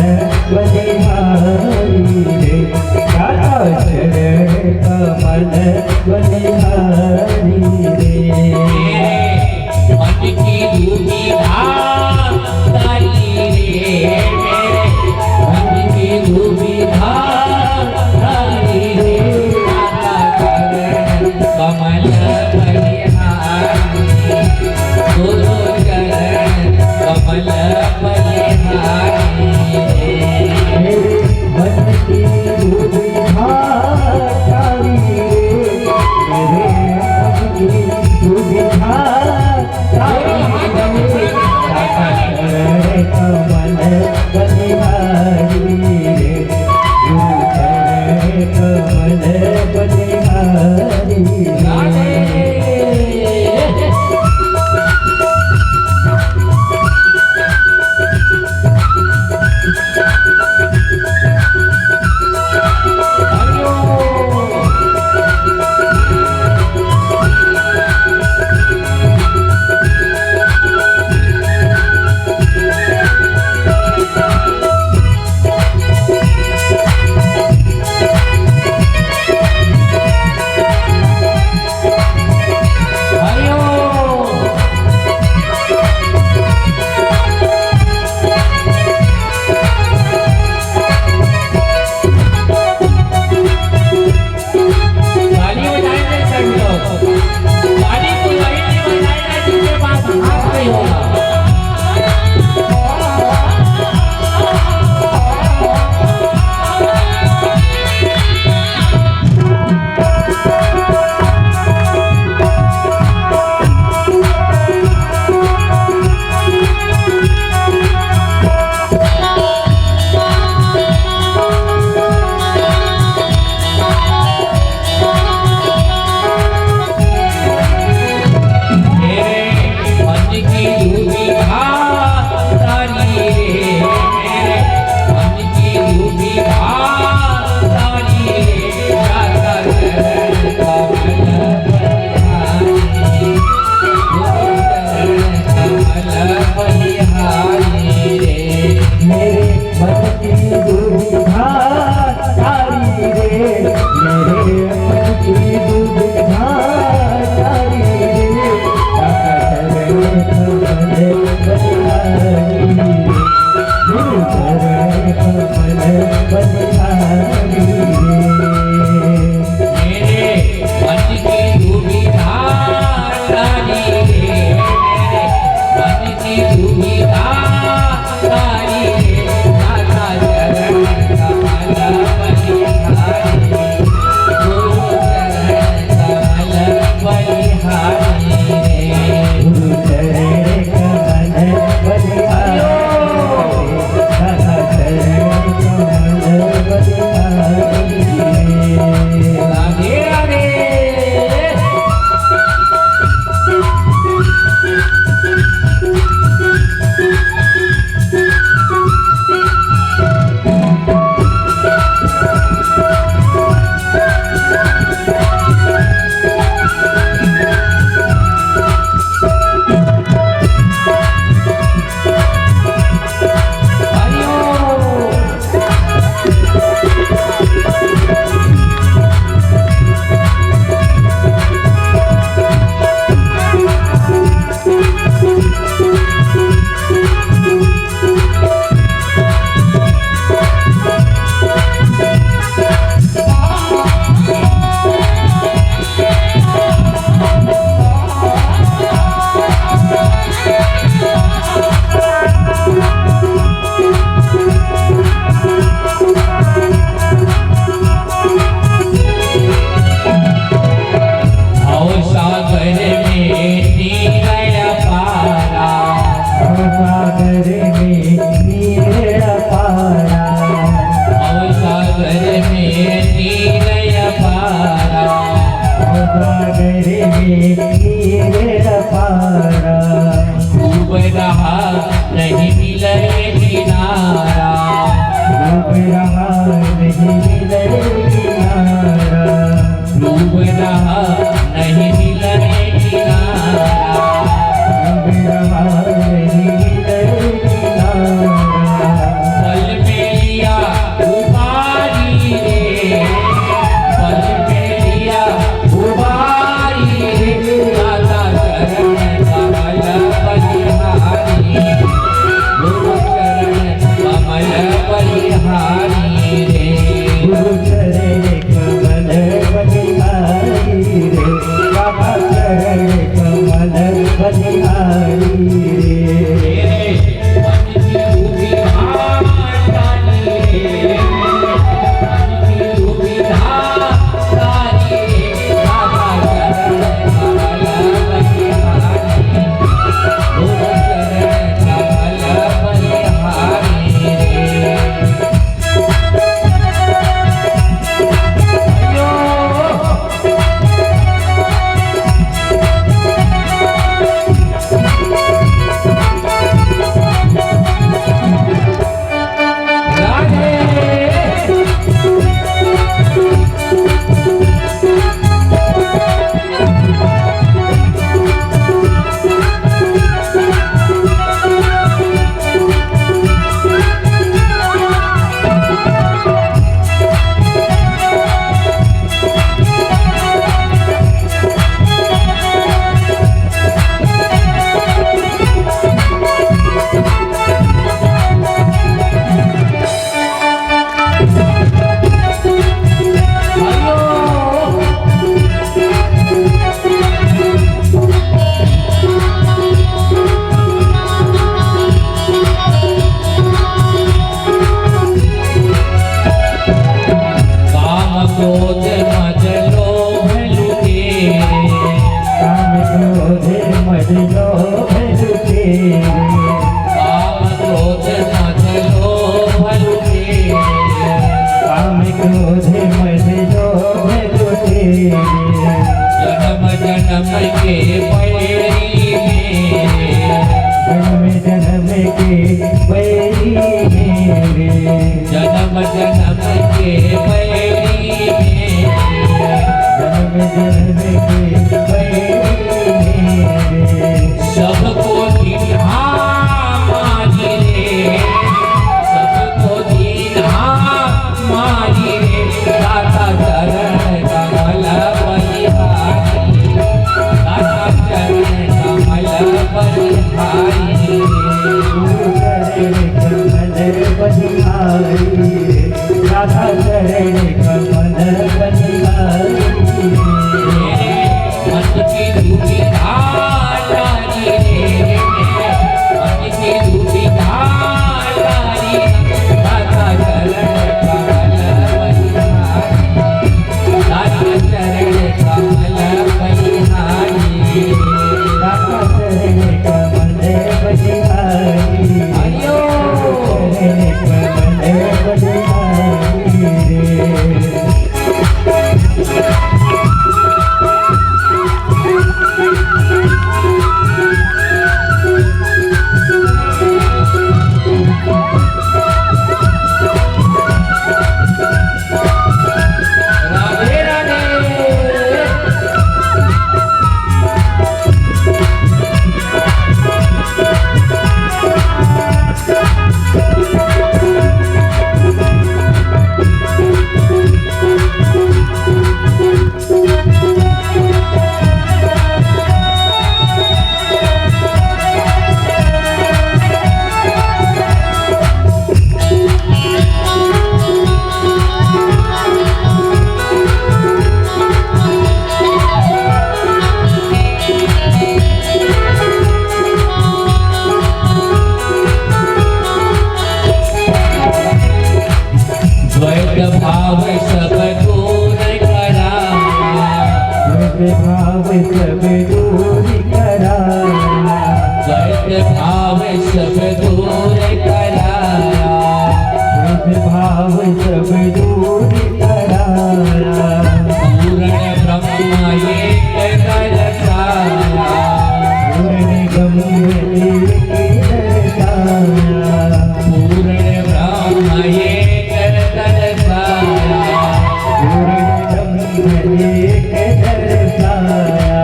बलिहारी रे, दाता चरण कमल बलिहारी रे। मेरे मन की दुविधा तारी रे, मेरे मन की दुविधा तारी रे, दाता चरण कमल बलिहारी, गुरु चरण कमल बलिहारी रे। मेरे मन की दुविधा तारी रे, मेरे मन की दुविधा तारी रे, दाता चरण कमल बलिहारी रे, गुरु चरण कमल बलिहारी रे। सागर में नीर अपारा सागर में नीर अपारा सागर में नीर अपारा डूब रहा नहीं मिले किनारा डूब रहा नहीं मिले किनारा डूब रहा नहीं मिले किनारा डूब रहा नहीं मिले किनारा पल में लिया उबारी रे पल में लिया उबारी रे दादा चरण कमल बलिहारी गुरु चरण कमल बलिहारी रे गुरु चरण कमल बलिहारी रे बाबा चरण कमल बलिहारी रे जन्म जन्म के पैरी में जन्म के बैरी मेरे जन्म जन्म के पैरी में जन्म के बैरी मेरे सबको दीन्हा मारी रे सबको दीन्हा मारी रे दाता चरण कमल बलिहारी दाता चरण कमल बलिहारी गुरु चरण कमल बलिहारी राधा चरण कमल बलिहारी दूर कराया, भाव सब दूर कराया, पूर्ण ब्रह्म एक दर्शाया, पूर्ण गम्य एक दर्शाया, पूर्ण ब्रह्म एक दर्शाया, पूर्ण गम्य एक दर्शाया,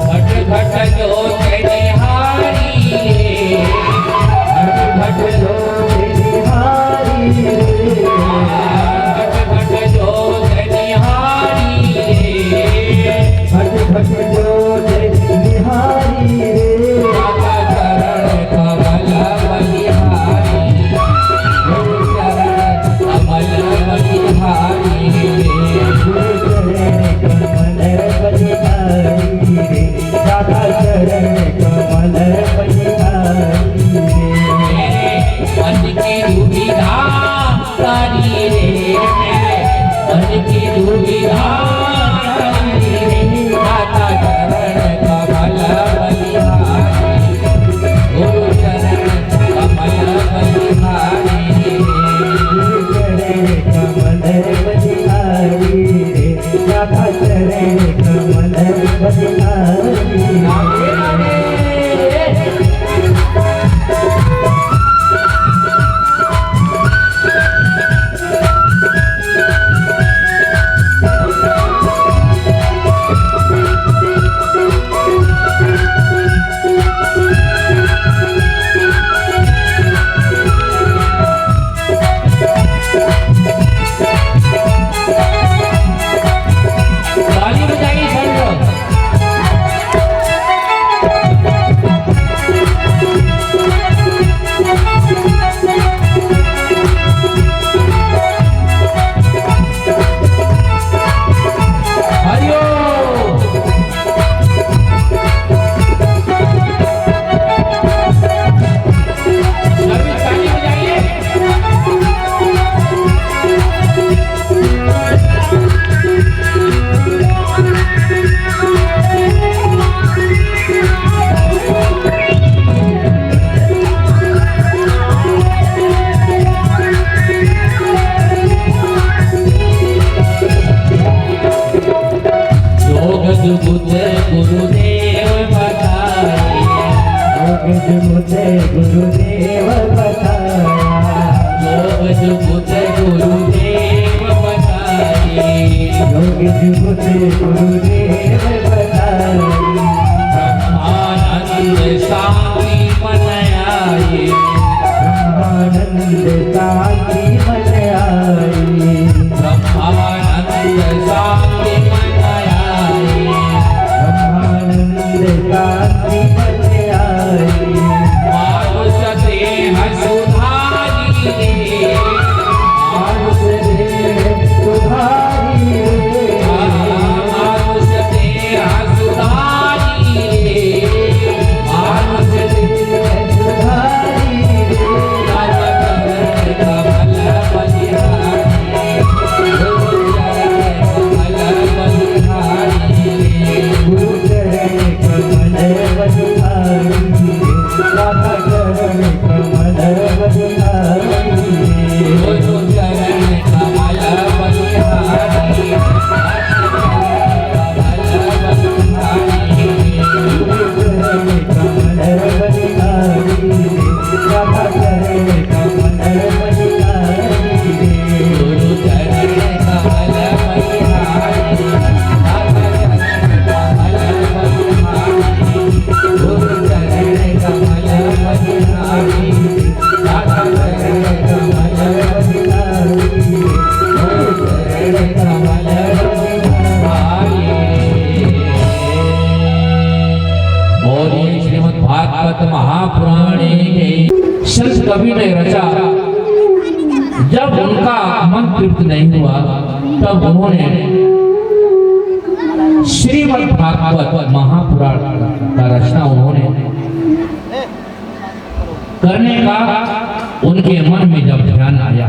घट घट ज्योत निहारी रे, घट घट ज्योत निहारी रे, घट घट ज्योत निहारी रे, घट घट ज्योत निहारी रे, माता चरण कमल बलिहारी, गुरु चरण कमल बलिहारी रे, गुरु चरण कमल बलिहारी रे, दाता चरण कमल बलिहारी रे, मन की दुविधा तारी रे, मन की दुविधा तारी रे, माता चरण कमल बलिहारी, गुरु चरण कमल बलिहारी रे। गुरु चरण कमल बलिहारी रे, दाता चरण कमल बलिहारी रे। ताली बजाइए सब लोग। हरिओम। सभी ताली बजाइए। योग जुगुत गुरुदेव बताए, योग मुझे गुरुदेव बताया, योग जुगुत गुरुदेव बताए, योग मुझे गुरुदेव बताया, ब्रह्मानंद शांति मन आए, ब्रह्मानंद शांति मन आई, ब्रह्मानंद शांति मन आए, ब्रह्मानंद शांति मन आई, मानुष देह सुधारी रे, मानुष देह सुधारी रे, मानुष देह सुधारी रे, मानुष देह सुधारी रे, दाता चरण कमल बलिहारी, गुरु चरण कमल बलिहारी रे, गुरु चरण कमल बलिहारी रे, दाता चरण कमल बलिहारी रे, गुरु चरण कमल बलिहारी, दाता चरण कमल बलिहारी रे, गुरु चरण कमल बलिहारी रे, गुरु चरण कमल बलिहारी, दाता चरण कमल बलिहारी, गुरु चरण कमल बलिहारी। बोलिए श्रीमद् भागवत महापुराण के संत कवि ने रचा। जब उनका मन तृप्त नहीं हुआ तब उन्होंने श्रीमद् भागवत महापुराण का रचना उन्होंने करने का उनके मन में जब ध्यान आया,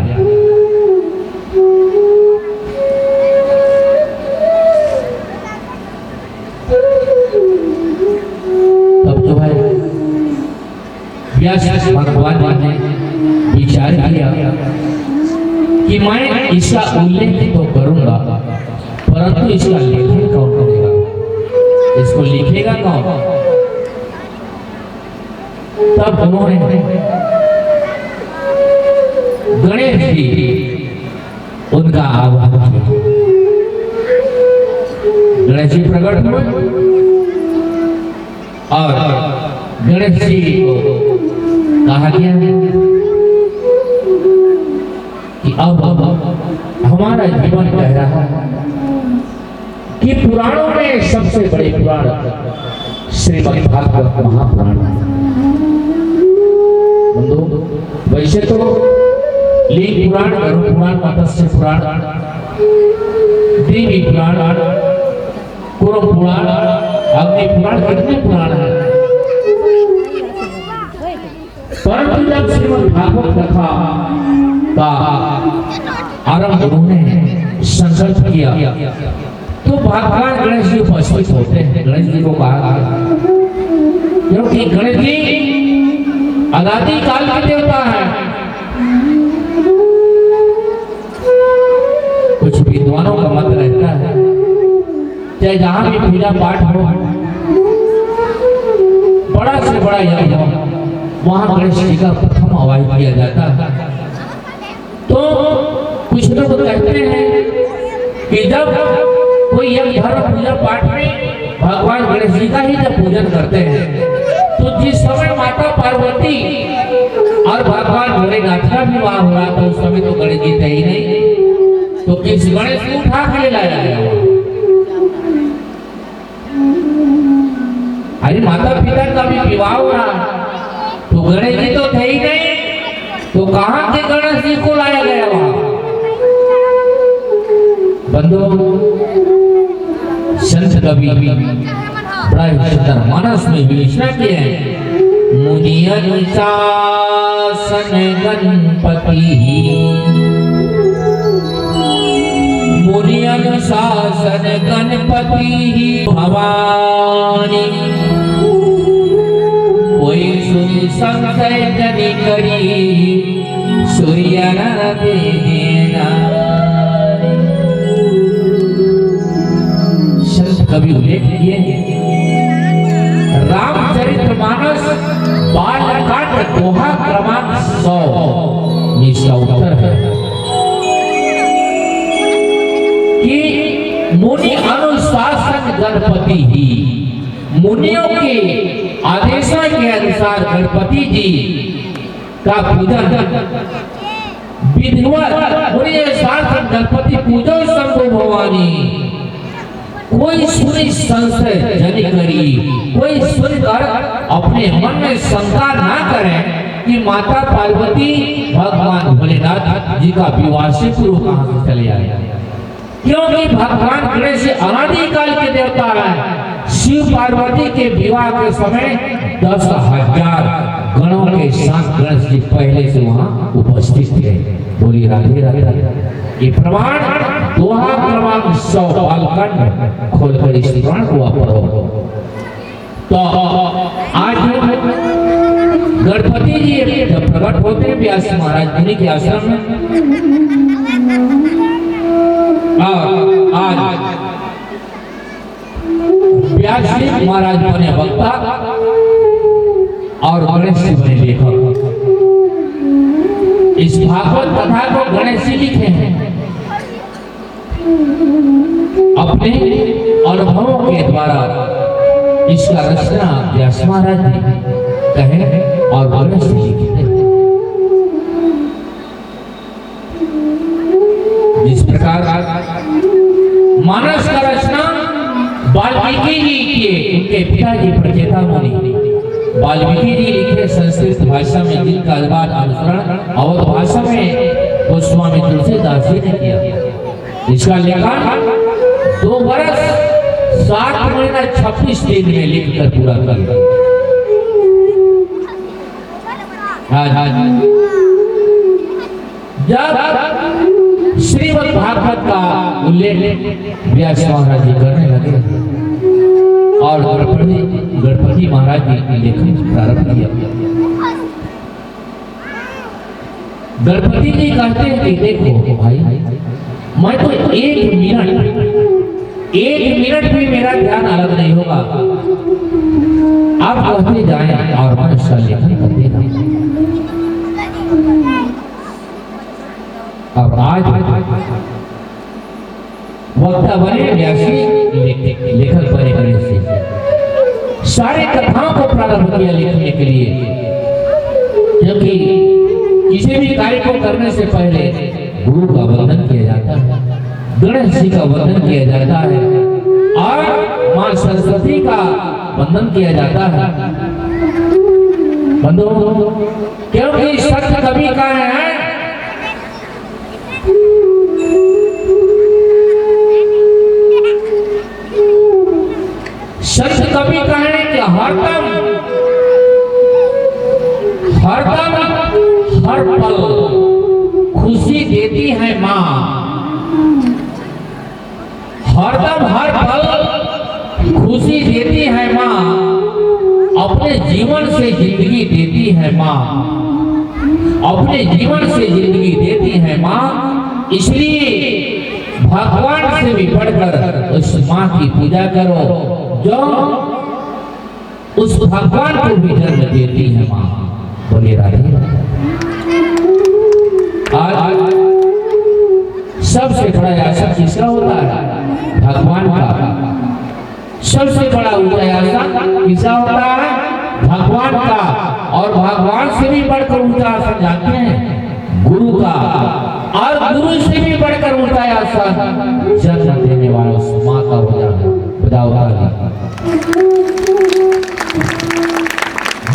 तब जो है व्यास भगवान ने विचार किया कि मैं इसका उल्लेख तो करूंगा, परंतु इसका लेखन कौन करेगा, इसको लिखेगा कौन। तब उन्होंने गणेश जी उनका आह्वान किया। गणेश जी प्रकट हुए और गणेश जी को कहा गया कि अब हमारा जीवन कह रहा है कि पुराणों में सबसे बड़े पुराण श्रीमद् भागवत महापुराण है। बंधु, वैसे तो लिंग पुराण, गरुड़ पुराण, मत्स्य पुराण, देवी पुराण, कुरम पुराण, अग्नि पुराण, कितने पुराण हैं, परंतु जब श्रीमद् भागवत कथा का आरंभ उन्होंने संकल्प किया तो भगवान गणेश जी उपस्थित होते हैं। गणेश जी को कहा गया क्योंकि गणेश जी अनादि काल के देवता है। कुछ विद्वानों का मत रहता है चाहे जहां भी पूजा पाठ हो, बड़ा से बड़ा यज्ञ हो, वहां गणेश जी का प्रथम आवाहन किया जाता है। तो कुछ लोग कहते हैं कि जब कोई यज्ञ धर्म पूजा पाठ में भगवान गणेश जी का ही जब पूजन करते हैं तो जिस समय माता पार्वती और भगवान भोलेनाथ का विवाह हो रहा था उस समय तो गणेश जी थे ही नहीं, तो किस गणेश को उठा के ले लाया गया। अरे माता पिता का भी विवाह हो रहा तो गणेश जी तो थे ही नहीं, तो कहां से गणेश जी को लाया गया वहां। बंधु, संत कवि बड़ा सुंदर मानस में विवेचना किए हैं। मुनि अनुशासन गणपति, मुनि अनुशासन गणपति भवानी, कोई सुन संशय जनि करी सूर्य दे देना। संत कवि उल्लेख किए रामचरितमानस बालकांड दोहा क्रमांक 100 इसका उत्तर है कि मुनि अनुशासन गणपति ही, मुनियों के आदेशों के अनुसार गणपति जी का पूजन विधिवत मुनि अनुशासन गणपति पूजन शंभु भवानी, कोई सुनी संशय जनि करी, कोई सुनकर अपने मन में शंका ना करें कि माता पार्वती भगवान भोलेनाथ जी का विवाह से पूर्व कहां से चले आए, क्योंकि भगवान गणेश अनादिकाल के देवता है। शिव पार्वती के विवाह के समय 10,000 गणों के साथ गणेश जी पहले से वहां उपस्थित थे। बोली राधे राधे। ये प्रमाण दोहा क्रमांक 100 बालकांड खोलकर इस पुराण को आप पढ़ो। तो आज गणपति जी जब प्रकट होते हैं व्यास महाराज मुनि के आश्रम में, आज व्यास जी महाराज बने वक्ता और गणेश जी बने लेखक। इस भागवत कथा को गणेश जी लिखे हैं अपने अनुभवों के द्वारा। इसका रचना व्यास महाराज ने कहे और गणेश जी लिखे। जिस प्रकार मानस का रचना वाल्मीकि जी किए, उनके पिताजी प्रचेता मुनि वाल्मीकि जी लिखे संस्कृत भाषा में, जिनका अनुसरण अवध भाषा में गोस्वामी तुलसीदास जी ने किया। इसका लेखन 2 वर्ष 7 महीना 26 दिन में लिखकर पूरा कर दिया। जब श्रीमद् भागवत का उल्लेख व्यास महाराज जी करने लगे और गणपति महाराज जी के लेखन प्रारंभ किया गणपति जी कहते हैं कि देखो भाई, मैं तो एक मिनट भी मेरा ध्यान अलग नहीं होगा, आप कहते जाएं और मैं उसका लेखन करते जाऊं। और आज वक्ता बने व्यासी लेखक बने से सारे कथाओं को प्रारंभ किया लिखने के लिए, क्योंकि किसी भी कार्य को करने से पहले गुरु का वंदन किया जाता है, गणेश जी का वंदन किया जाता है और मां सरस्वती का वंदन किया जाता है। बंधुओं, क्योंकि सत्य कवि का है, सत्य कवि का है कि हरदम हर पल खुशी देती है माँ, हरदम हर पल खुशी देती है माँ, अपने जीवन से जिंदगी देती है माँ, अपने जीवन से जिंदगी देती है माँ। इसलिए भगवान से भी बढ़कर उस माँ की पूजा करो जो उस भगवान को भी जन्म देती है माँ। बोलिए राधे। आज सबसे बड़ा आसन किसका होता है? भगवान का। सबसे बड़ा ऊंचा आसन किसका होता है? भगवान का। और भगवान से भी बढ़कर ऊंचा आसन जानते हैं? गुरु का। और गुरु से भी बढ़कर ऊंचा आसन जन्म देने वाला उस माँ का होता।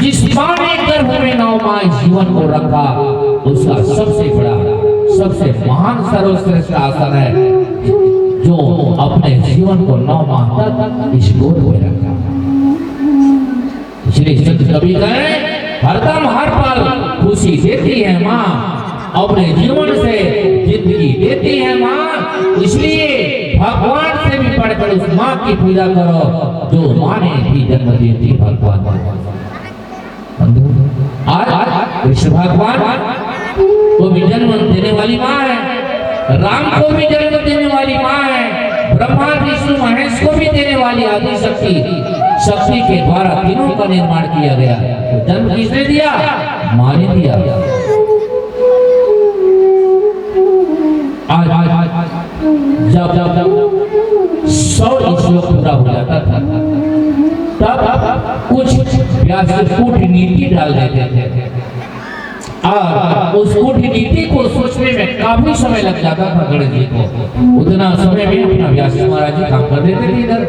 जिस माँ ने गर्भ में 9 माह जीवन को रखा, उसका सबसे बड़ा, सबसे महान सर्वश्रेष्ठ आसन है जो अपने जीवन को 9 माह तक इस गोद में रखा। इसलिए संत कवि कहे, हरदम हर पल खुशी देती है माँ, अपने जीवन से जिंदगी देती है माँ। इसलिए भगवान से भी बढ़कर उस माँ की पूजा करो जो माँ ने भी जन्म दी थी। भगवान आज कृष्ण भगवान को भी जन्म देने वाली माँ है, राम को भी जन्म देने वाली माँ है, ब्रह्मा विष्णु महेश को भी देने वाली आदि शक्ति के द्वारा तीनों का निर्माण किया गया। तो जन्म किसने दिया? माँ ने दिया। जब 100 श्लोक पूरा हो जाता था तब कुछ व्यास कूटनीति डाल देते थे और उस कूटनीति को सोचने में काफी समय लग जाता था गणेश जी को। उतना समय में अपना व्यास महाराज जी काम कर देते थे इधर।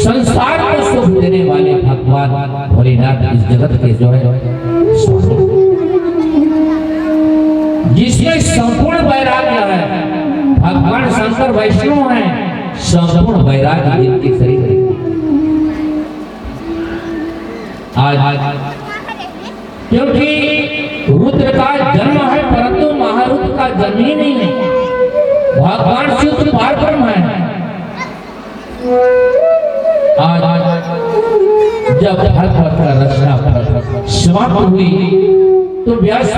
संसार को सुख देने वाले भगवान भोलेनाथ इस जगत के जो है जिसमें संपूर्ण वैराग्य है, भगवान शंकर वैष्णव हैं, संपूर्ण वैराग्य जिनके शरीर में। आज क्योंकि रुद्र का जन्म है परंतु महारुद्र का जन्म ही नहीं है, भगवान शुद्ध पारब्रह्म है। आज जब भागवत का रचना समाप्त हुई तो व्यास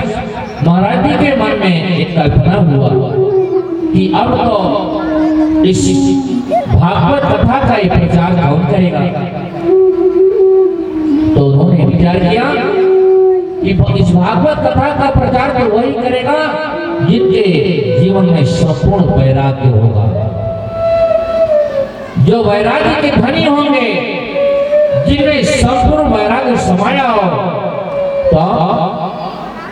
महाराज जी के मन में एक कल्पना हुआ कि अब तो इस भागवत कथा का एक प्रचार कौन करेगा। तो उन्होंने विचार किया कि इस भागवत कथा का प्रचार तो वही करेगा जिनके जीवन में संपूर्ण वैराग्य होगा, जो वैराग्य के धनी होंगे, जिनमें संपूर्ण वैराग्य समाया हो। तो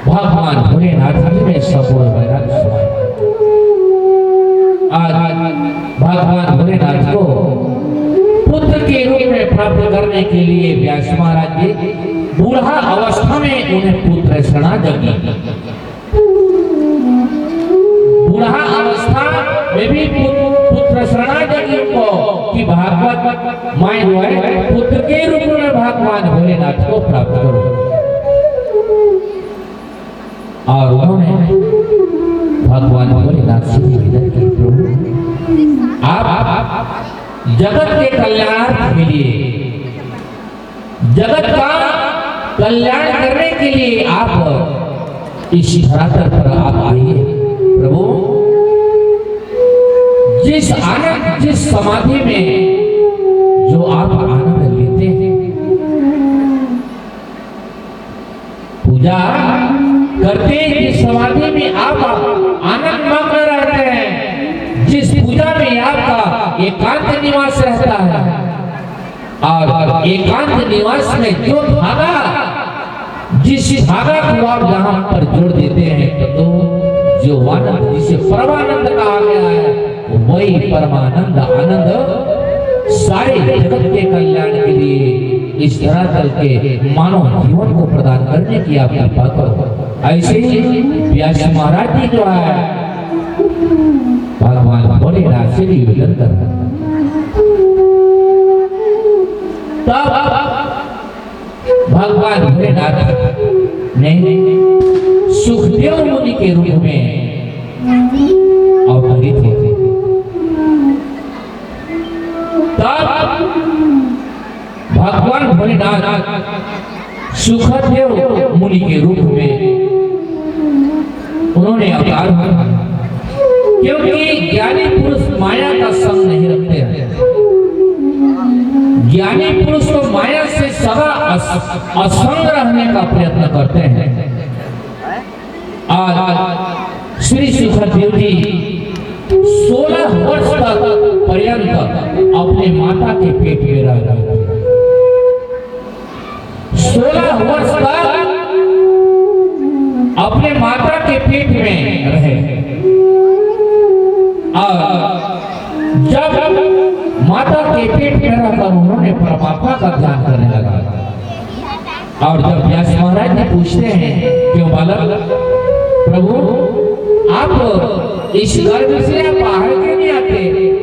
भगवान भोलेनाथ जी में संपूर्ण वैराग्य समाया। आज भगवान भोलेनाथ को पुत्र के रूप में प्राप्त करने के लिए व्यास महाराज जी बूढ़ा अवस्था में उन्हें पुत्र शरणागति, बूढ़ा अवस्था में भी पुत्र शरणागति को कि भागवत माँ जो है पुत्र के रूप में भगवान भोलेनाथ को प्राप्त करो। और उन्होंने भगवान भोलेनाथ से निवेदन की, प्रभु आप जगत के कल्याण के लिए, जगत का कल्याण करने के लिए आप इस धरातल पर आप आइए। प्रभु, जिस आनंद, जिस समाधि में जो आप आनंद लेते हैं, पूजा करते जिस समाधि में आप आनंद मग्न रहते हैं, जिस पूजा में आपका एकांत निवास रहता है, और एकांत निवास में जो धागा, जिस धागा को आप जहां पर जोड़ देते हैं, तो जो आनंद, जिसे परमानंद कहा गया है, वही परमानंद आनंद सारे जगत के कल्याण के लिए इस धरातल के मानव जीवन को प्रदान करने की आप कृपा करो। ऐसे ही व्यास महाराज जी जो है भगवान भोलेनाथ से निवेदन करते हैं। तब भगवान भोलेनाथ ने सुखदेव मुनि के रूप में अवतरित होते। तब भगवान भोलेनाथ सुखदेव मुनि के रूप में उन्होंने अवतार किया, क्योंकि ज्ञानी पुरुष माया का संग नहीं रखते हैं। ज्ञानी पुरुष तो माया से सदा असंग रहने का प्रयत्न करते हैं। आज श्री सुखदेव जी 16 वर्ष तक पर्यंत अपने माता के पेट में रह रहे थे। 16 वर्ष तक अपने माता के पेट में रहे, और जब माता के पेट में रहकर उन्होंने परमात्मा का ध्यान करने लगा। और जब व्यास महाराज जी पूछते हैं, क्यों बालक, प्रभु आप इस गर्भ से आप बाहर क्यों नहीं आते?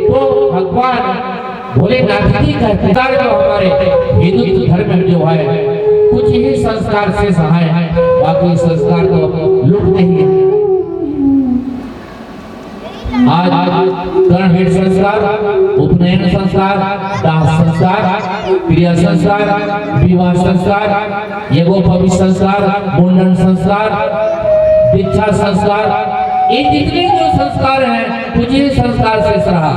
तो भगवान भोलेनाथ जी कहते हैं, जो हमारे हिंदू धर्म में जो है कुछ ही संस्कार से सहाय है, बाकी संस्कार तो लुप्त नहीं है। आज कर्णभेद संस्कार, उपनयन संस्कार, दाह संस्कार, क्रिया संस्कार, विवाह संस्कार, यज्ञोपवीत संस्कार, मुंडन संस्कार, दीक्षा संस्कार, ये जितने जो संस्कार हैं कुछ ही संस्कार से रहा।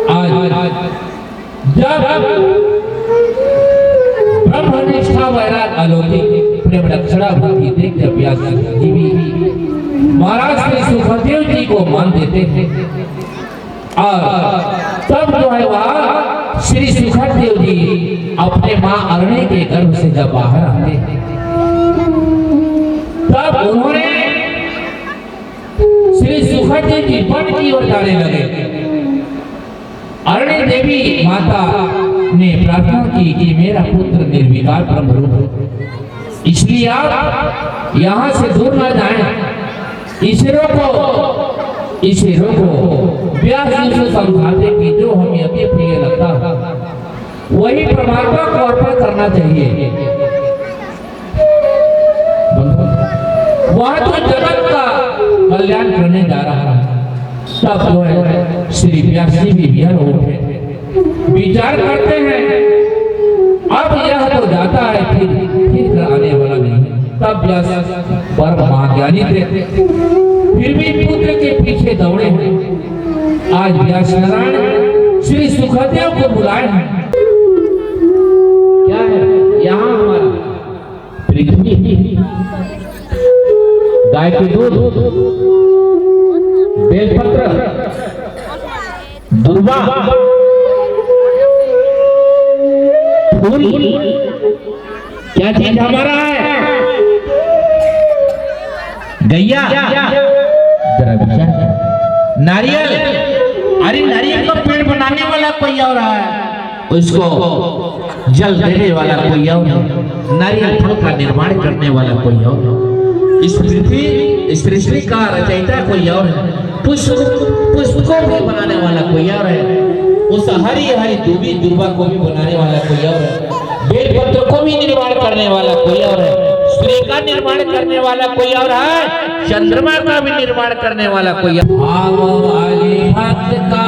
आज जब ब्रह्मनिष्ठा वैराग अलौकिक प्रेम लक्षणा भक्ति देख जब व्यास जी भी महाराज श्री सुखदेव जी को मान देते हैं, और तब जो है वह श्री सुखदेव जी अपने मां अरण्य के गर्भ से जब बाहर आते हैं, तब उन्होंने श्री सुखदेव जी वन की ओर जाने लगे। अरण्य देवी माता ने प्रार्थना की कि मेरा पुत्र निर्विकार ब्रह्म रूप है, इसलिए आप यहाँ से दूर न जाएं। ईश्वरों को व्यास जी से समझाते कि जो हमें अति प्रिय लगता है वही परमात्मा को अर्पण करना चाहिए। वह तो जगत का कल्याण करने जा रहा है। तब जो है श्री व्यास जी भी विहर उठे, विचार करते हैं अब यह तो जाता है फिर आने वाला नहीं। तब व्यास परम महाज्ञानी थे, फिर भी पुत्र के पीछे दौड़े हैं। आज व्यास नारायण श्री सुखदेव को बुलाए हैं। क्या है यहाँ हमारा पृथ्वी, गाय के दूध, बेलपत्र, दुर्वा, फूल, क्या चीज हमारा है? गैया, जरा विचार। नारियल, अरे नारियल का पेड़ बनाने वाला कोई और है, उसको जल देने वाला कोई और है, नारियल फल का निर्माण करने वाला कोई और है, इस पृथ्वी इस सृष्टि का रचयिता कोई और है, पुष्पों को बनाने वाला कोई और है, उस हरी हरी दूबी दुर्वा को भी बनाने वाला कोई और है, बेलपत्र को भी निर्माण करने वाला कोई और है, सूर्य का निर्माण करने वाला कोई और है, चंद्रमा का भी निर्माण करने वाला कोई और। भाव वाले भक्त का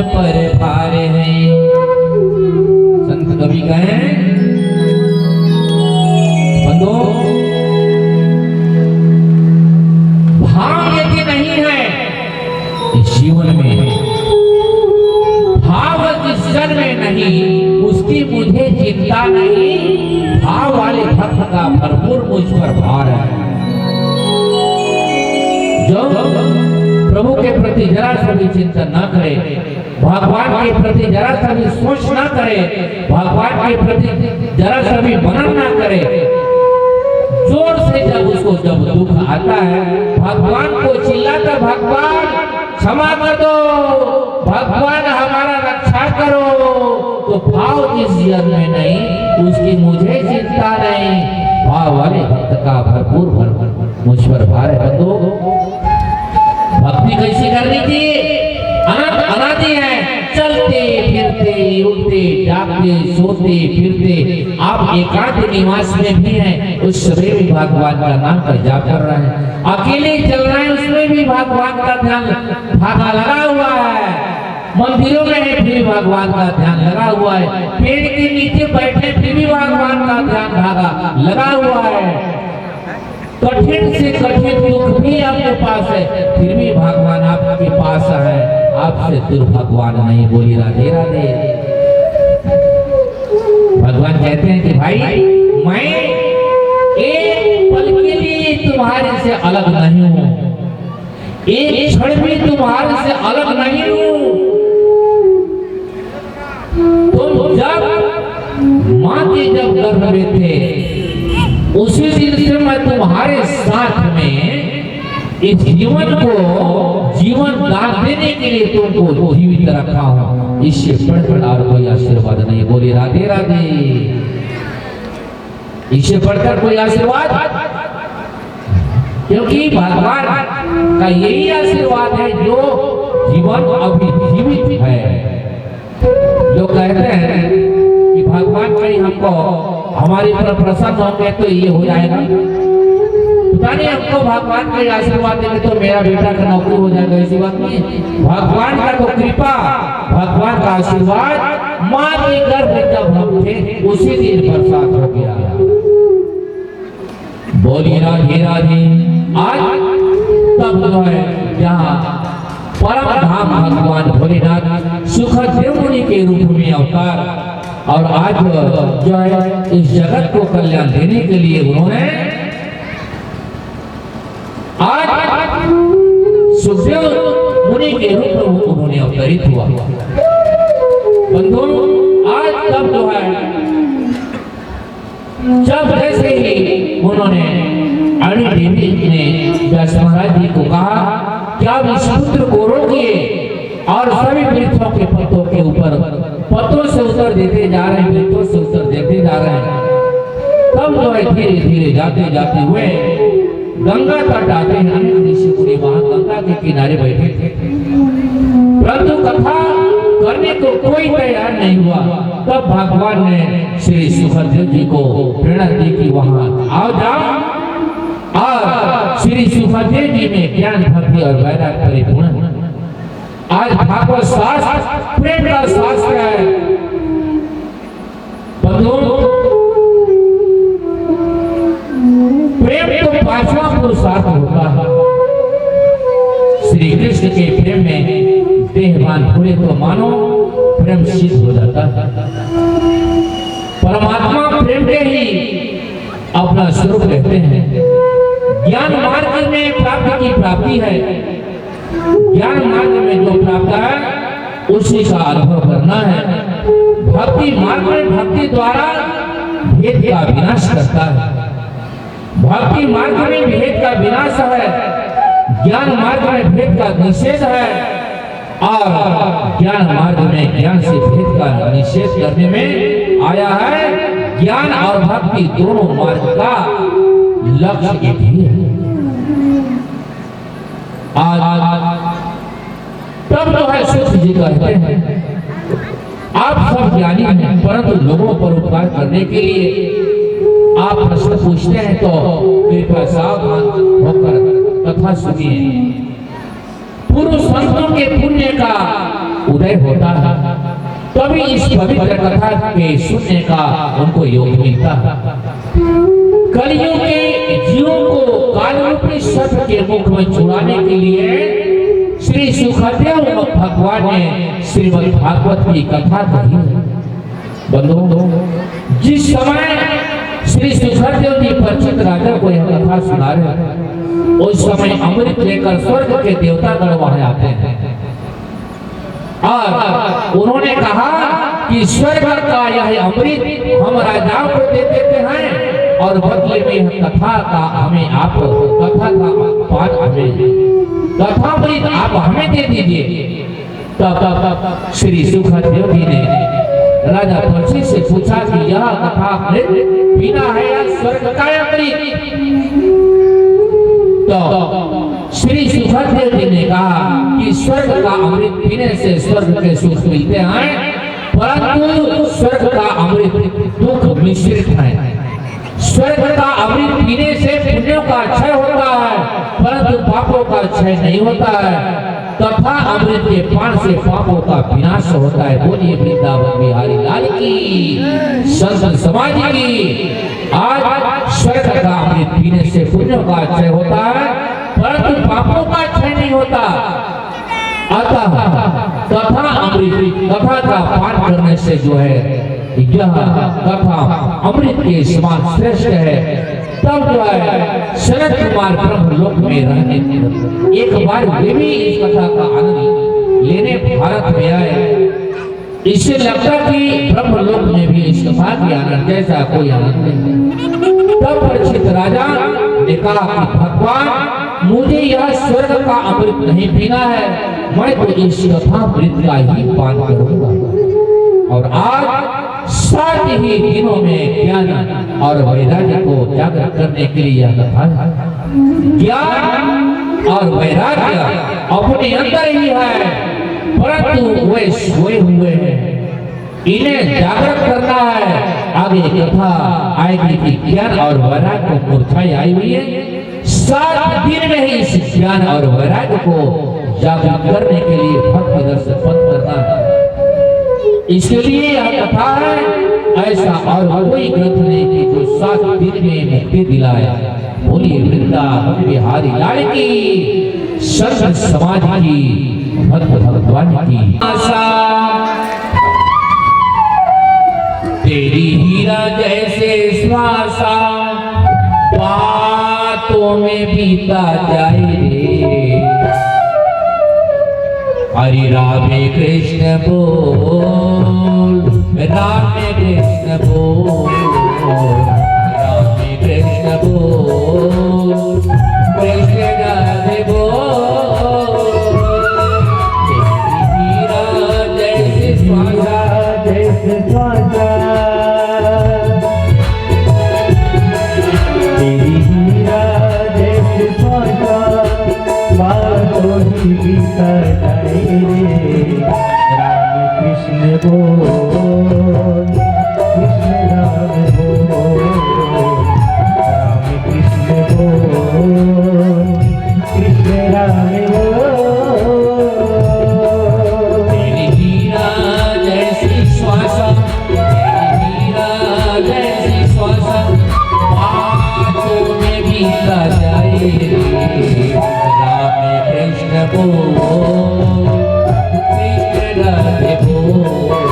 पर भार है। संत कवि कहें बंधु, भाव यदि नहीं है इस जीवन में, भाव जिस जन में नहीं उसकी मुझे चिंता नहीं। भाव वाले भक्त का भरपूर मुझ पर भार है। जो प्रभु के प्रति जरा सा भी चिंतन न करे, भगवान के प्रति जरा सा भी सोच न करे, भगवान के प्रति जरा सा भी मनन न करे, जोर से जब दुख आता है भगवान को चिल्लाता, भगवान क्षमा कर दो, भगवान हमारा रक्षा करो, तो भाव जिस जीवन में नहीं उसकी मुझे चिंता नहीं। भाव वाले भक्त का भरपूर मुझ पर भार है। बंधु, भक्ति कैसी करनी चाहिए? अनादि है, चलते फिरते उठते जागते सोते फिरते आप एकांत निवास में भी हैं, उस समय भी भगवान का नाम का जाप कर रहे हैं। अकेले चल रहे हैं उसमें भी भगवान का ध्यान धागा लगा हुआ है। मंदिरों में है फिर भी भगवान का ध्यान लगा हुआ है। पेड़ के नीचे बैठे फिर भी भगवान का ध्यान धागा लगा हुआ है। कठिन से कठिन दुख भी आपके पास है फिर भी भगवान आपके पास है। आपसे दूर भगवान नहीं। बोली राधे राधे। भगवान कहते हैं कि भाई मैं एक पल के लिए तुम्हारे से अलग नहीं हूं, एक क्षण भी तुम्हारे से अलग नहीं हूं। तुम जब मां के जब गर्भ में थे उसी दिन से मैं तुम्हारे साथ में इस जीवन को जीवन दान देने के लिए तुमको जीवित रखा हूं। इससे बढ़कर और कोई आशीर्वाद नहीं। बोली राधे राधे। इससे बढ़कर कोई आशीर्वाद, क्योंकि भगवान का यही आशीर्वाद है जो जीवन अभी जीवित है। जो कहते हैं कि भगवान कहीं हमको हमारे पर प्रसन्न होंगे तो ये हो जाएगा, पता नहीं हमको भगवान का आशीर्वाद देंगे तो मेरा बेटा का नौकरी हो जाएगा, ऐसी बात नहीं है। भगवान का तो कृपा, भगवान का आशीर्वाद मां के गर्भ में जब हम थे उसी दिन बरसात हो गया। बोली राधे राधे। आज तब जो है जहाँ परम धाम भगवान भोलेनाथ सुखदेव मुनि के रूप में अवतार, और आज जो है इस जगत को कल्याण देने के लिए उन्होंने आज सुखदेव मुनि के रूप में उन्होंने अवतरित हुआ। बंधु, आज तब जो है जब जैसे ही उन्होंने अणि देवी ने व्यास महाराज जी को कहा कि आप इस पुत्र को रोकिए, और सभी वृक्षों के पत्तों के ऊपर पत्तों से उत्तर देते जा रहे हैं, वृक्षों से उत्तर देते जा रहे हैं। तब जो है धीरे धीरे जाते जाते हुए गंगा तट आते हैं। अनेक ऋषि मुनि वहां गंगा के किनारे बैठे थे, परंतु कथा करने को कोई तैयार नहीं हुआ। तब भगवान ने श्री सुखदेव जी को प्रेरणा दी कि वहां आओ जाओ, और श्री सुखदेव जी में ज्ञान भक्ति और वैराग्य परिपूर्ण। आज भागवत शास्त्र प्रेम का शास्त्र है। बंधु, प्रेम तो पांचवा पुरुषार्थ होता है। श्री कृष्ण के प्रेम में देहवान हुए तो मानो प्रेम सिद्ध हो जाता है। परमात्मा प्रेम के ही अपना स्वरूप कहते हैं। ज्ञान मार्ग में प्राप्ति की प्राप्ति है। ज्ञान मार्ग में जो प्राप्त है उसी का अनुभव करना है। भक्ति मार्ग में भक्ति द्वारा भेद का विनाश करता है। भक्ति मार्ग में भेद का विनाश है, ज्ञान मार्ग में भेद का निषेध है, और ज्ञान मार्ग में ज्ञान से भेद का निषेध करने में आया है। ज्ञान और भक्ति दोनों मार्ग का लक्ष्य एक ही है। तब जो है सूत जी कहते हैं आप सब ज्ञानी हैं, परंतु लोगों पर उपकार करने के लिए आप प्रश्न पूछते हैं तो कृपया सावधान होकर कथा सुनिए। पूर्व संतों के पुण्य का उदय होता है, तभी इस पवित्र कथा के सुनने का उनको योग मिलता है। कलयुग के जीवों को कालरूपी सत्य के मुख में छुड़ाने के लिए श्री सुखदेव भगवान ने श्रीमद् भागवत की कथा कही है। बंधुओं, जिस समय श्री सुखदेव जी परिचित राजा को यह कथा सुना रहे हैं, उस समय अमृत लेकर स्वर्ग के देवतागण वहां आते हैं और उन्होंने कहा कि स्वर्ग का यह अमृत हम राजाओं को दे देते हैं और बदले में यह कथा का हमें आप कथा का पाठ हमें कथा अमृत आप हमें दे दीजिए। तब श्री सुखदेव जी ने राजा परीक्षित से पूछा कि यह कथा अमृत पीना है या स्वर्ग का अमृत? तो श्री सुखदेव जी ने कहा कि स्वर्ग का अमृत पीने से स्वर्ग के सुख मिलते हैं, परंतु स्वर्ग का अमृत दुख मिश्रित है। स्वर्ग का अमृत पीने से पुण्यों का क्षय होता है, परंतु पापों का क्षय नहीं होता है, तथा अमृत के पान से पापों का विनाश होता है। बोलिए वृंदावन बिहारी लाल की, संत समाज की। आज स्वर्ग का अमृत पीने से पुण्यों का क्षय होता है, परंतु पापों का क्षय नहीं होता। अतः कथा अमृत कथा का पान करने से जो है यह कथा अमृत के समान श्रेष्ठ है। तब जो है शरद कुमार ब्रह्मलोक में रहने एक बार वे भी इस कथा का आनंद लेने भारत में आए। इससे लगता कि ब्रह्मलोक में भी इस कथा की आनंद जैसा कोई आनंद नहीं। तब परीक्षित राजा ने कहा कि भगवान, मुझे यह स्वर्ग का अमृत नहीं पीना है, मैं तो इस कथा अमृत का ही पान करूंगा। और आज 7 ही दिनों में ज्ञान और वैराग्य को जागृत करने के लिए यह कथा है। ज्ञान और वैराग्य अपने अंदर ही है, परंतु वे सोए हुए हैं, इन्हें जागृत करना है। आगे कथा आएगी कि ज्ञान और वैराग्य को मूर्छाई आई हुई है। 7 दिन में ही इस ज्ञान और वैराग्य को जागृत करने के लिए भक्ति रस उत्पन्न करना है। इसके लिए यह कथा है, ऐसा और कोई ग्रंथ नहीं कि जो 7 दिन में मुक्ति दिलाया। बोलिए वृंदावन बिहारी लाल की, संत समाज की, भक्त भगवान की। तेरी हीरा जैसे श्वासा बातों में बीता जाए रे, हरि राधे कृष्ण बोल, राधे कृष्ण बोल, राधे कृष्ण बोल, कृष्ण राधे बोल। तेरी हीरा जैसे श्वासा, जैसे श्वासा, तेरी हीरा जैसे श्वासा बातों ही बीता जाए रे, राम कृष्ण बोल, कृष्ण राम बोल, राम कृष्ण बोल, कृष्ण राम बोल। तेरी हीरा जैसी श्वासा, तेरी हीरा जैसी श्वासा बातों में बीता जाए रे, राधे कृष्ण बोल, कृष्ण राधे बोल,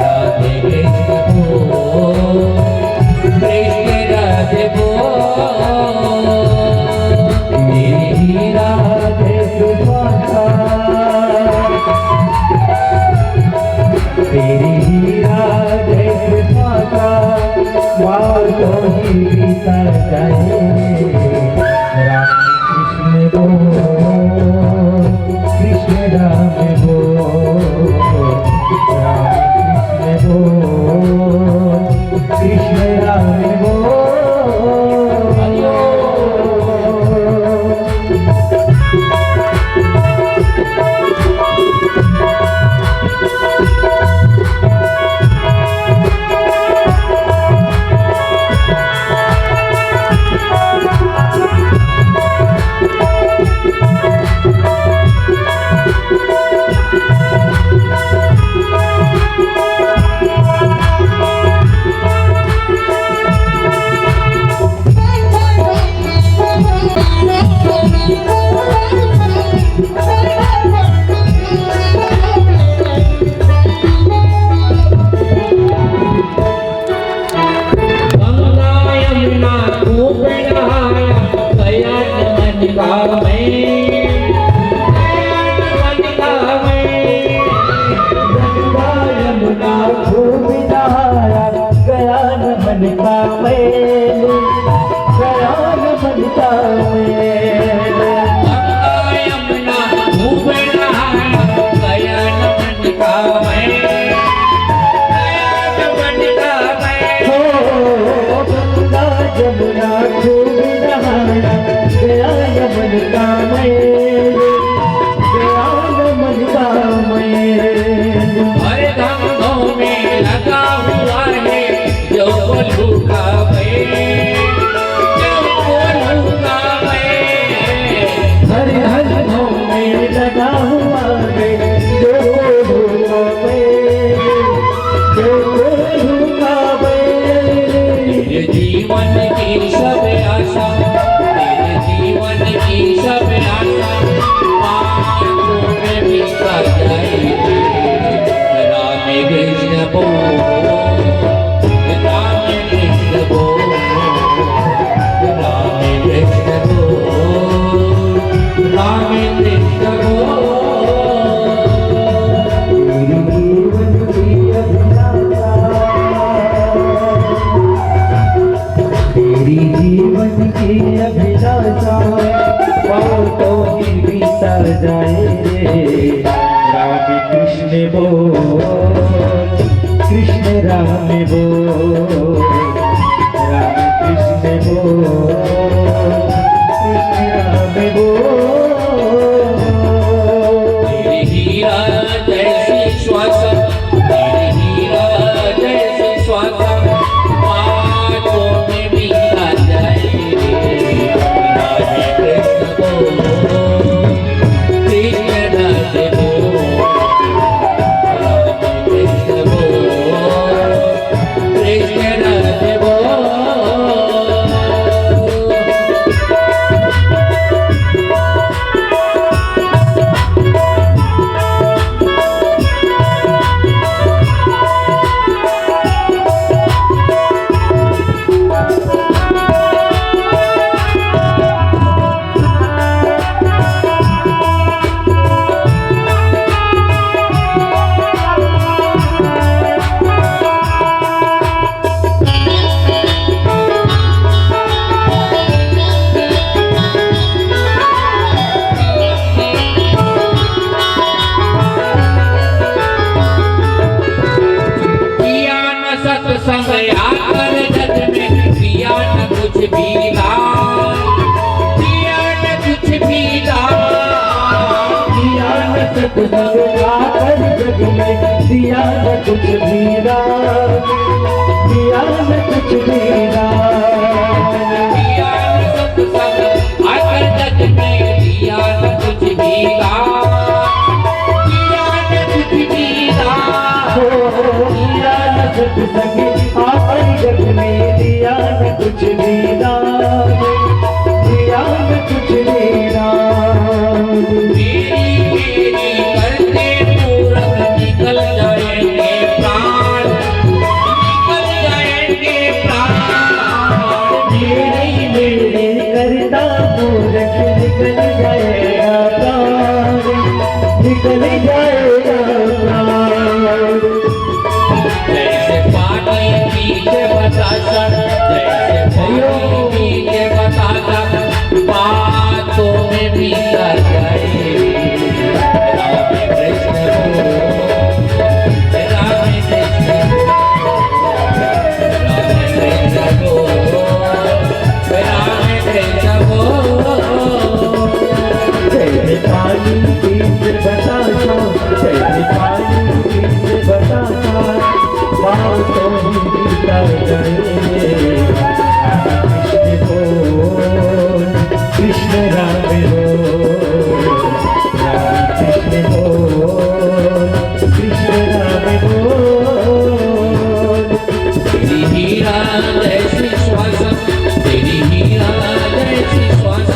राधे बोल, राम कृष्ण बोल, राम कृष्ण बोल, राम कृष्ण बोल। तेरी जीवन की अभिलाषा बातों की बीता जाए रे। राम कृष्ण बोल, कृष्ण राम बोल, राम कृष्ण बोल, कृष्ण राम बोल। तेरी हीरा जैसी श्वास, तेरी हीरा जैसी श्वास, बातों में बीता जाए रे। राधे कृष्ण बोल, कृष्ण राधे बोल, राधे कृष्ण बोल, कृष्ण राधे बोल। किया न सत्संग आकर जग में, किया न कुछ भी दान, किया न कुछ भी दान। दिया न सत्संग आकर जग में, दिया न कुछ भी दान, दिया न कुछ भी दान। किया न सत्संग आकर जग में, किया न कुछ भी दान, किया न कुछ भी दान। दिया न सत्संग आकर जग में, दिया न कुछ भी दान, दिया न कुछ भी दान। मेरी करते पूरन निकल जाएंगे प्राण, निकल जाएंगे प्राण। मेरी मेरे करता पूरक निकल जाएगा प्राण, निकल जाएगा प्राण। जैसे पानी पीछे बतासा, जैसे पानी पीछे बतासा, बातों में बीता जाए। राम कृष्ण बोल, राम कृष्ण बोल, राम कृष्ण बोल। जैसे पानी पीछे बतासा, जैसे पानी पीछे बतासा, बातों में बीता जाए। कृष्ण बोल, कृष्ण राम बोल, राम कृष्ण बोल, कृष्ण राम बोल। तेरी हीरा जैसी श्वास, तेरी हीरा जैसी श्वास,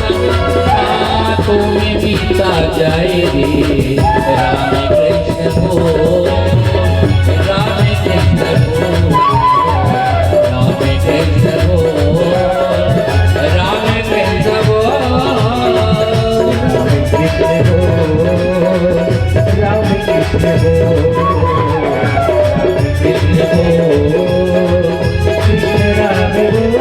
बातों में बीता जाए रे। राम कृष्ण बोल, राम कृष्ण बोल, राम कृष्ण बोल, राम कृष्ण बोल। कृष्ण बोल, राम कृष्ण बोल, कृष्ण बोल, कृष्ण राम बोल।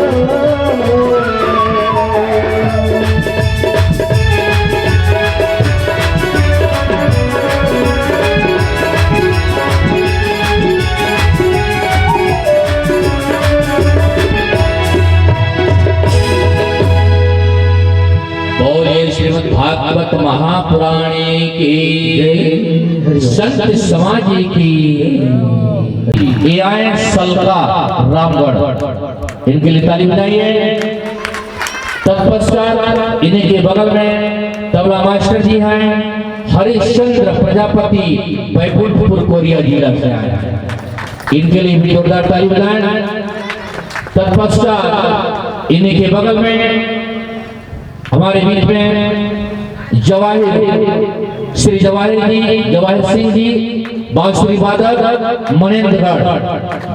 बोलिए श्रीमद् भागवत महापुराणे की, संत समाज की। ये आए सलका रामगढ़, इनके लिए ताली बजाइए। तत्पश्चात इन्हीं के बगल में तबला मास्टर जी हैं हरिश्चंद्र प्रजापति, बैकुंठपुर कोरिया जिला से आए हैं। इनके लिए भी जोरदार ताली बजाएं। तत्पश्चात इन्हीं के बगल में हमारे बीच में जवाहिर, श्री जवाहिर जी, जवाहिर सिंह जी, बांसुरी वादक मनेंद्रगढ़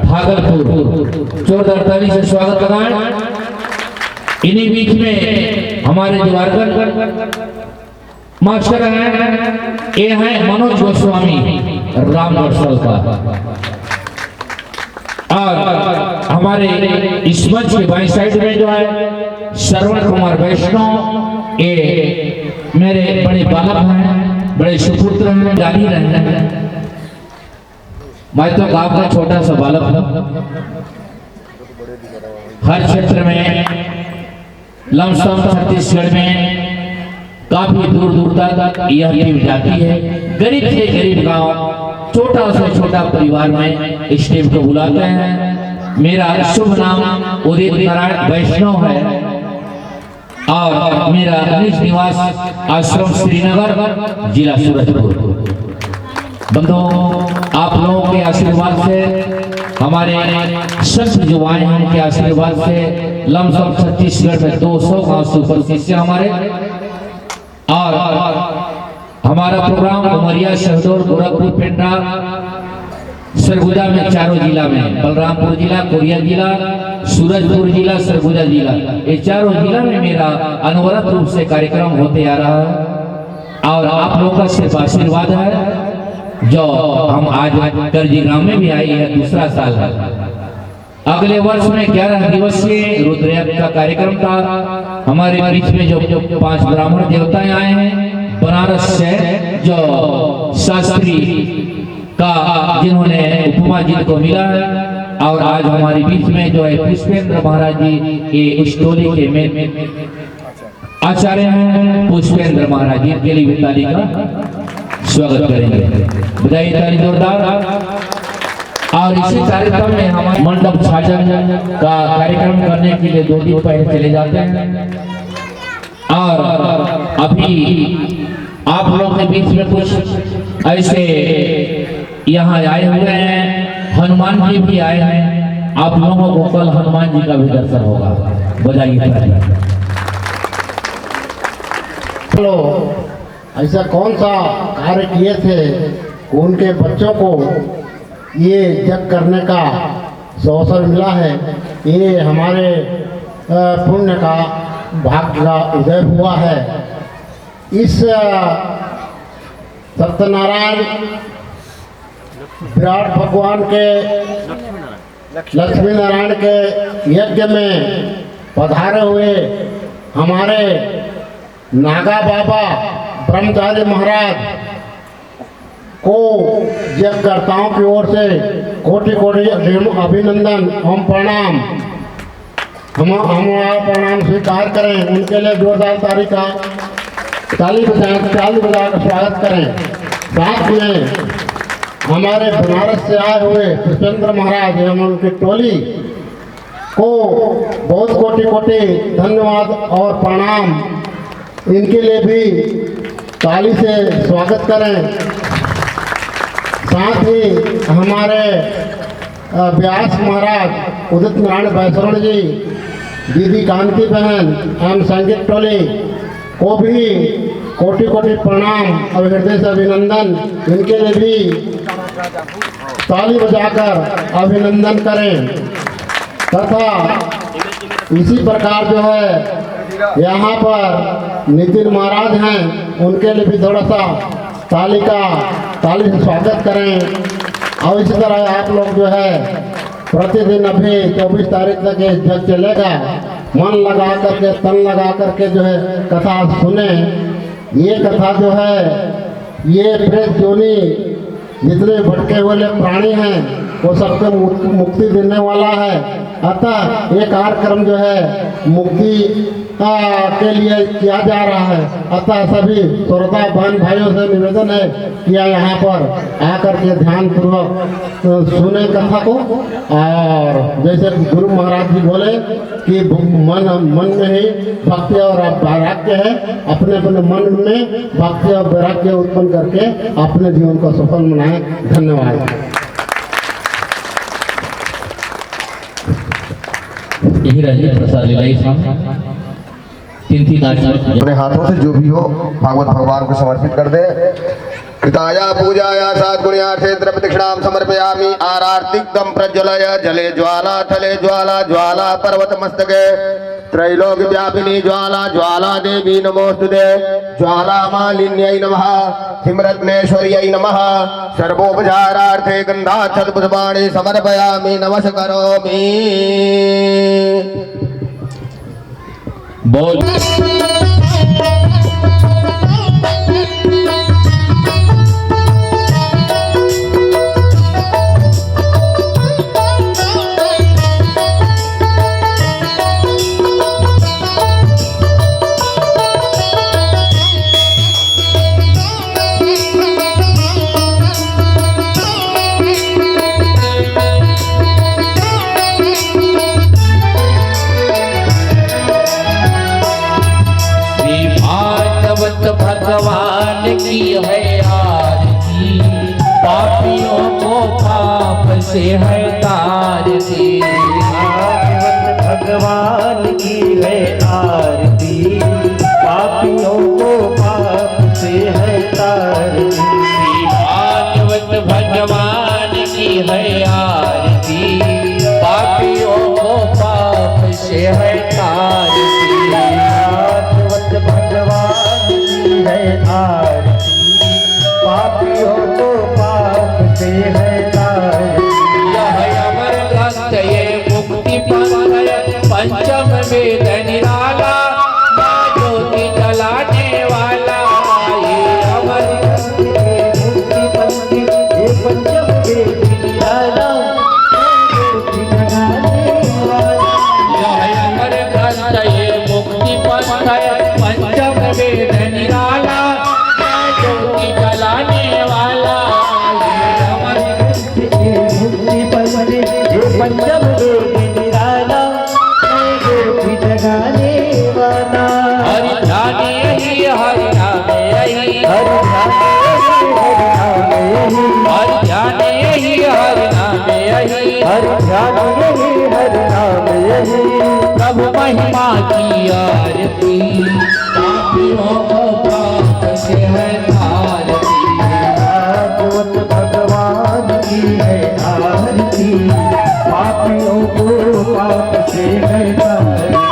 भागलपुर जोरदार ताली से स्वागत लगाएं। इन्हीं बीच में हमारे जो अर्गन मास्टर हैं ये हैं मनोज गोस्वामी रामगढ़ का, और हमारे इस मंच के बाईं साइड में जो है श्रवण कुमार वैष्णव, ये मेरे बड़े बालक हैं, बड़े सुपुत्र हैं, जानी रहते हैं। मैं तो गांव का छोटा सा बालक हूं। हर क्षेत्र में लमसम छत्तीसगढ़ में काफी दूर दूर तक यह टीम जाती है। गरीब से गरीब गांव, छोटा से छोटा परिवार में इस टीम को बुलाते हैं। मेरा शुभ नाम उदित नारायण वैष्णव है और मेरा निज निवास आश्रम श्रीनगर, जिला सूरजपुर। बंधुओं, आप लोगों के आशीर्वाद से, हमारे संत युवाएं उनके आशीर्वाद से लमसम छत्तीसगढ़ में 200 गांव से ऊपर शिष्य हमारे, और हमारा प्रोग्राम उमरिया, शहडोल, गोरखपुर, पेंड्रा, सरगुजा में चारों जिला में, बलरामपुर जिला, कोरिया जिला, सूरजपुर जिला, सरगुजा जिला, ये चारों जिला में मेरा अनवरत रूप से कार्यक्रम होते आ रहा है। और आप लोगों का सिर्फ आशीर्वाद है। जो हम आज करजी ग्राम में भी आए हैं, दूसरा साल है। अगले वर्ष में 11 दिवसीय रुद्रयाग का कार्यक्रम था। हमारे बीच में जो 5 ब्राह्मण देवताएं आए हैं बनारस से, जो शास्त्री का जिन्होंने उपमा जिनको मिला है, और आज हमारे बीच में जो है पुष्पेंद्र महाराज जी, ये उस टोली के मेन आचार्य हैं पुष्पेंद्र महाराज जी, के लिए ताली का स्वागत करेंगे। बधाई ताली जोरदार। और इसी कार्यक्रम में हमारे मंडप छाजन का कार्यक्रम करने के लिए 2 दिन पहले चले जाते हैं। और अभी आप लोगों के बीच में कुछ ऐसे यहाँ आए हुए हैं, हनुमान जी भी आए हैं। आप लोगों को कल हनुमान जी का भी दर्शन होगा। बधाई ताली। हेलो, ऐसा कौन सा कार्य किए थे उनके बच्चों को ये जग करने का अवसर मिला है। ये हमारे पुण्य का भाग्य का उदय हुआ है। इस सत्यनारायण विराट भगवान के लक्ष्मी नारायण के यज्ञ में पधारे हुए हमारे नागा बाबा ब्रह्मचारी महाराज को यज्ञकर्ताओं की ओर से कोटि कोटि अभिनंदन एवं प्रणाम। हमारा प्रणाम स्वीकार करें। उनके लिए जोरदार ताली बजा कर स्वागत करें। साथ में हमारे बनारस से आए हुए पुष्पेंद्र महाराज एवं उनकी टोली को बहुत कोटि कोटि धन्यवाद और प्रणाम। इनके लिए भी ताली से स्वागत करें। साथ ही हमारे व्यास महाराज उदित नारायण वैष्णव जी, दीदी कांति बहन एवं संगीत टोली को भी कोटि कोटि प्रणाम और हृदय से अभिनंदन। इनके लिए भी ताली बजाकर अभिनंदन करें। तथा इसी प्रकार जो है यहाँ पर नितिन महाराज हैं, उनके लिए भी थोड़ा सा ताली से स्वागत करें। और इसी तरह आप लोग जो है प्रतिदिन अभी 24 तारीख तक ये जग चलेगा। मन लगा करके, तन लगा करके जो है कथा सुने। ये कथा जो है ये प्रेत जोनी जितने भटके हुए प्राणी हैं वो सबको मुक्ति देने वाला है। अतः ये कार्यक्रम जो है मुक्ति के लिए किया जा रहा है। अतः सभी श्रोता बहन भाइयों से निवेदन है कि यहाँ पर आकर के ध्यान पूर्वक सुने कथा को। और जैसे गुरु महाराज जी बोले कि मन में ही भक्ति और वैराग्य है, अपने अपने मन में भक्ति और वैराग्य उत्पन्न करके अपने जीवन को सफल बनाए। धन्यवाद। यही रंजीत प्रसाद लीलाई साहब 3 आदमी अपने हाथों से जो भी हो भागवत भगवान को समर्पित कर दे। कृताया पूजाया सात्पुण्यार्थे द्रव्यदक्षिणां समर्पयामि। आरार्तिकं प्रज्वलय जले ज्वाला थले ज्वाला ज्वाला पर्वत मस्तके त्रैलोक व्यापिनी ज्वाला ज्वाला देवी नमोस्तुते। ज्वाला मालिन्यै नमः हिमरत्नेश्वर्यै नमः। सर्वोपचारार्थे गन्धाक्षत पुष्पाणि समर्पयामि नमस्करोमि। बोल भगवान की है आरती, पापियों को पाप से है तारती। भगवान की है आरती, पापियों को पाप से है तारती। भागवत भगवान की है आरती, पापियों को पाप से है तारती। भागवत भगवान की है आरती, पापियों को पाप से है तारती। यह अमर ग्रंथ ये मुक्ति पंथ पंचम वेद निराला, माँ ज्योति जलाने वाला। ये अमर मुक्ति पंथ ये पंचम वेद निराला, ज्योति जगाने वाला। यह अमर ग्रंथ ये मुक्ति पंथ पंचम वेद निराला, माँ ज्योति जलाने वाला। ये अमर ये मुक्ति पंथ ये पंचम वेद निराला, ज्योति जगाने वाला। हरि ध्यान यही हरि नाम यही, हरि ध्यान यही हरि नाम यही, हरि ध्यान यही हरि नाम यही। हरि ध्यान यही हरि नाम यही। प्रभु महिमा की आरती, पापियों को पाप से है तारती। भागवत भगवान की है आरती, पापियों को पाप से है तारती।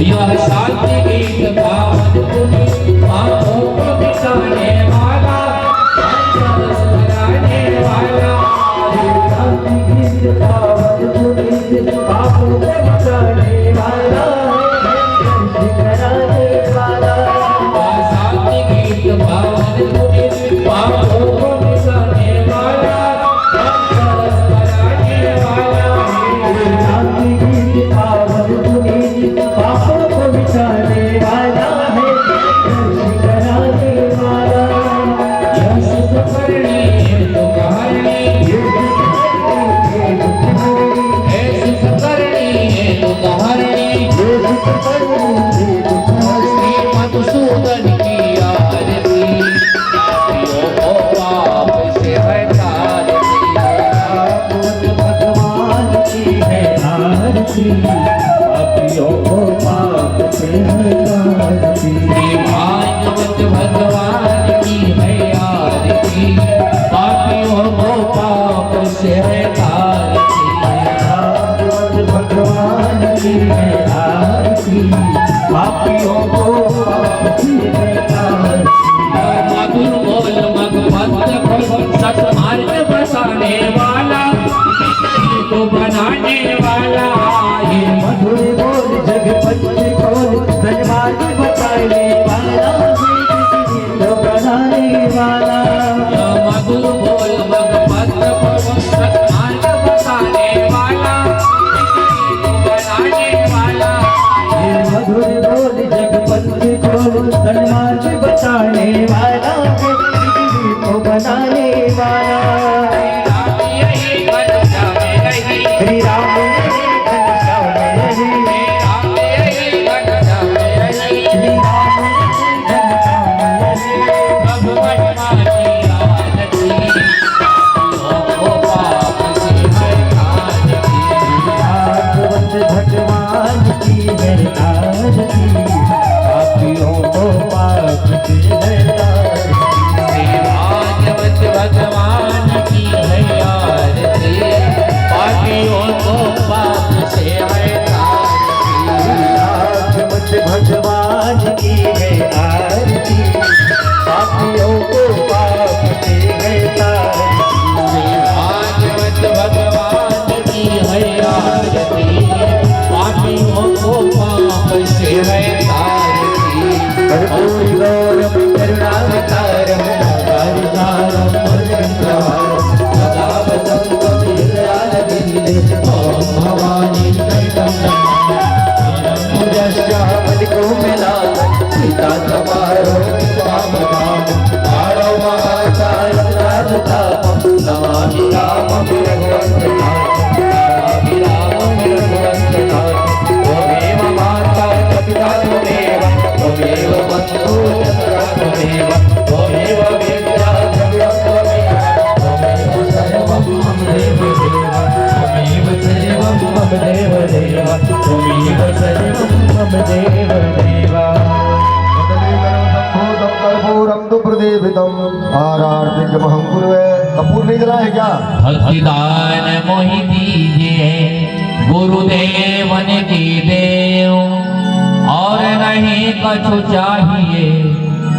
यह शांति गीत पावन पुनि, पापों को मिटाने वाला, पंचरस कराने वाला। शांति गीत पावन पुनीत, पापों को मिटाने वाला, दर्शन कराने वाला। यह शांति गीत पावन पुनि, पापों को मिटाने वाला, पंचरस कराने वाला। शांति गीत पावन पुनीत, पापों को मिटाने वाला है, दर्शन कराने वाला। यह सुख करनी है तो कहानी, ये दुख हरनी, है सुख करनी है तो कहानी। ये दुख हरनी, ये दुख हरनी। श्री मधुसूदन की आरती, पापियों को पाप से है तारती। भागवत भगवान की है आरती, पापियों को पाप से है तारती। श्री भागवत भगवान की है आरती, पापियों को पाप से है तारती। भागवत भगवान की है आरती, पापियों को पाप से है तारती। मधुर बोल मगपत सत्मार्ग बसाने वाला, तो बनाने वाला। ये मधुर बोल जगपति खोल, धनवाद बताने वाला, तो बनाने वाला। मधुर बोल मगपत सत्मार्ग बसाने वाला, बनाने वाला। ये मधुर बोल जगपति खोल, धनवाद बताने वाला, को बनाने वाला। यही बन जावे रही, श्री राम घनश्याम रही, यही बन जावे रही। श्री राम घनश्याम रही। प्रभु महिमा की आरती, पापियों को पाप से है तारती। भागवत भगवान की है आरती, पापियों को पाप से है तारती। जगति ओम भवानी को मिला सीता समारो मारो नमामि रामं रघुवंशनाथ त्वमेव माता च पिता त्वमेव त्वमेव बन्धु त्वमेव त्वमेव विद्या त्वमेव सर्वं मम देव त्वमेव सर्वं मम देव त्वमेव सर्वं मम देव देवा कर्पूरम तु प्रदीपितम आरार्तिकमहं कुर्वे। कपूर नहीं जला है क्या? भक्तिदान मोहि दीजिए गुरुदेवन की देव और नहीं कछु चाहिए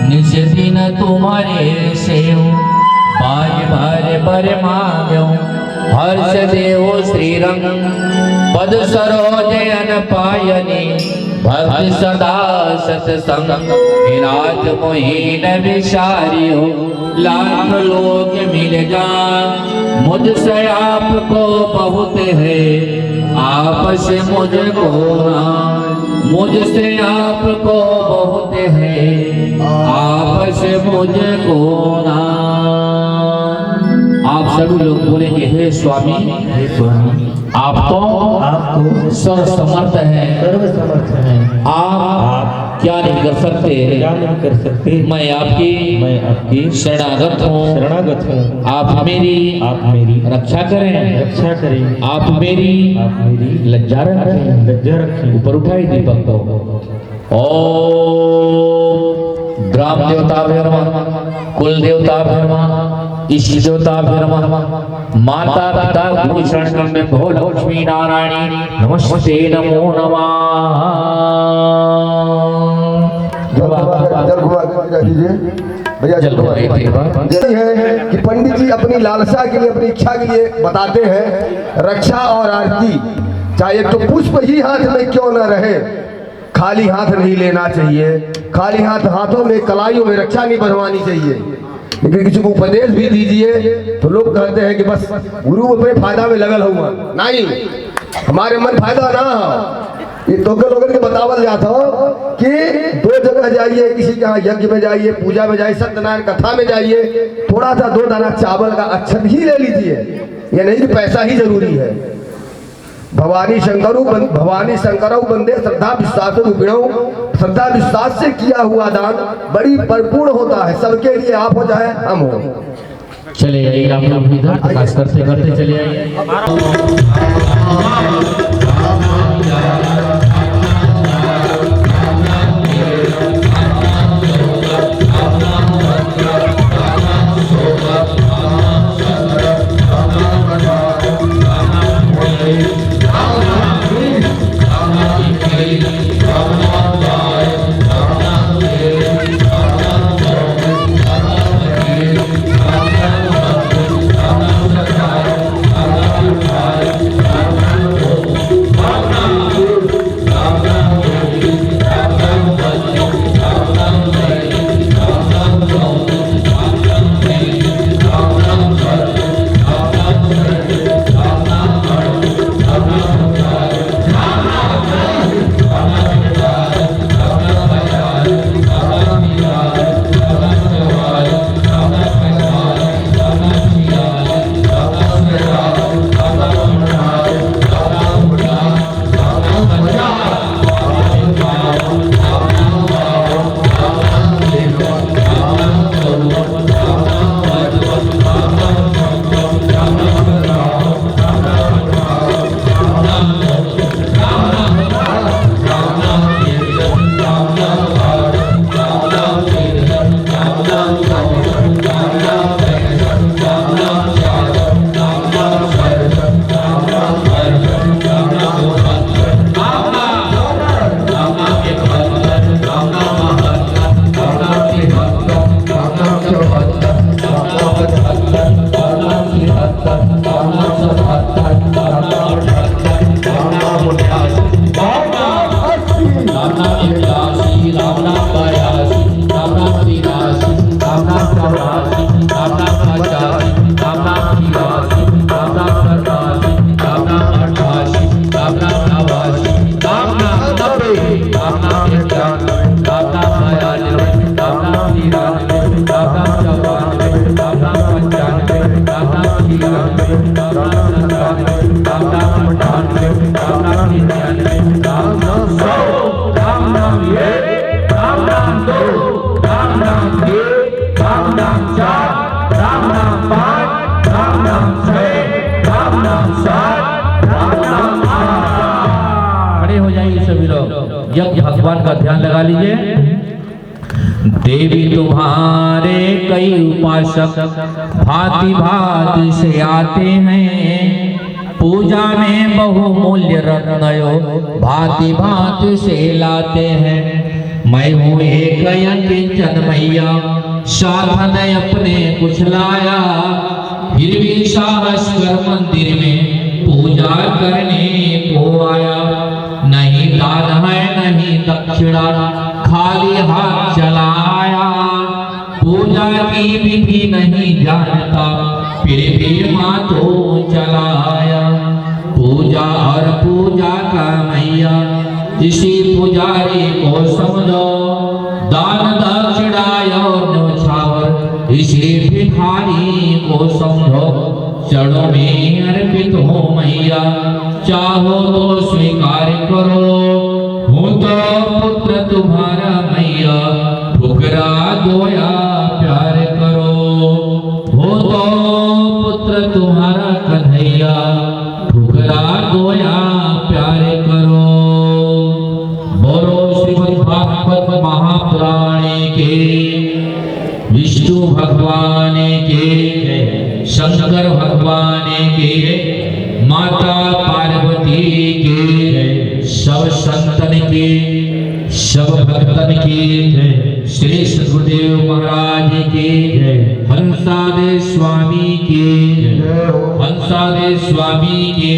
निज दिन तुम्हारे सेव बाज भर बर मांगो हर्ष देव श्रीरंग पद सरोजन पायनी भक्ति सदा सत्संग विराज मोहीन विचारियो लाख लोग मिल जान मुझसे आपको बहुत है आपस मुझको मुझसे आपको बहुत है आपस मुझको ना। आप सभी लोग बोलेंगे हे स्वामी आप तो सर्व समर्थ है सर्व समर्थ है। आप क्या नहीं कर सकते क्या नहीं कर सकते। मैं आपकी शरणागत हूँ शरणागत हूँ। आप मेरी रक्षा करें। आप मेरी लज्जा रखें। ऊपर उठाई दीपक तो ओम ग्राम देवता नमः कुल देवता नमः इष्ट देवता नमः माता पिता गुरु शरण में भो लक्ष्मी नारायणी नमस्ते नमो नमः। जल घुमा दीजिए भैया। जल यही है कि पंडित जी अपनी लालसा के लिए अपनी इच्छा के लिए बताते हैं रक्षा और आरती चाहे तो पुष्प ही हाथ में क्यों न रहे खाली हाथ नहीं लेना चाहिए। खाली हाथों में कलाइयों में रक्षा नहीं बंधवानी चाहिए। लेकिन किसी को उपदेश भी दीजिए तो लोग कहते हैं कि बस गुरु अपने फायदा में लगल हुआ नहीं हमारे मन फायदा ना हो। ये तो लोगों के बतावल जाता हो कि दो जगह जाइए किसी के यहाँ यज्ञ में जाइए पूजा में जाइए सत्यनारायण कथा में जाइए थोड़ा सा 2 दाना चावल का अक्षत ही ले लीजिए। ये नहीं कि पैसा ही जरूरी है। भवानी शंकरऊ बंदे श्रद्धा विश्वास श्रद्धा विश्वास से किया हुआ दान बड़ी परिपूर्ण होता है। सबके लिए आप हो चाहे हम हो। चले आइए आप लोग भी इधर प्रकाश करते करते चले आइए। भगवान का ध्यान लगा लीजिए। देवी तुम्हारे कई उपासक भांति भांति से आते हैं, पूजा में बहुमूल्य रत्नयो भांति भांति से लाते हैं। मैं हूँ एक किंचन मैया, साधन अपने कुछ लाया, फिर भी साहस कर मंदिर में पूजा करने को आया। नहीं दान है नहीं दक्षिणा, खाली हाथ चलाया, पूजा की विधि नहीं जानता, फिर भी माँ तो चलाया। पूजा और पूजा का मैया इसी पुजारी को समझो, दान दक्षिणा और न्यौछावर इसी भिखारी को समझो। चरणों में अर्पित हो मैया, चाहो तो स्वीकार करो, हूँ तो पुत्र तुम्हारा मैया, ठुकरा दो या प्यार करो। हो तो पुत्र तुम्हारा कन्हैया, ठुकरा दो या प्यार करो। बोलो श्रीमद् भागवत महापुराण के, विष्णु भगवान के, शंकर भगवान के, माता पार्वती के, सब संतन के, सब भक्तन के, श्री सद्गुरुदेव महाराज के, हंसादेव स्वामी के, हंसादेव स्वामी के,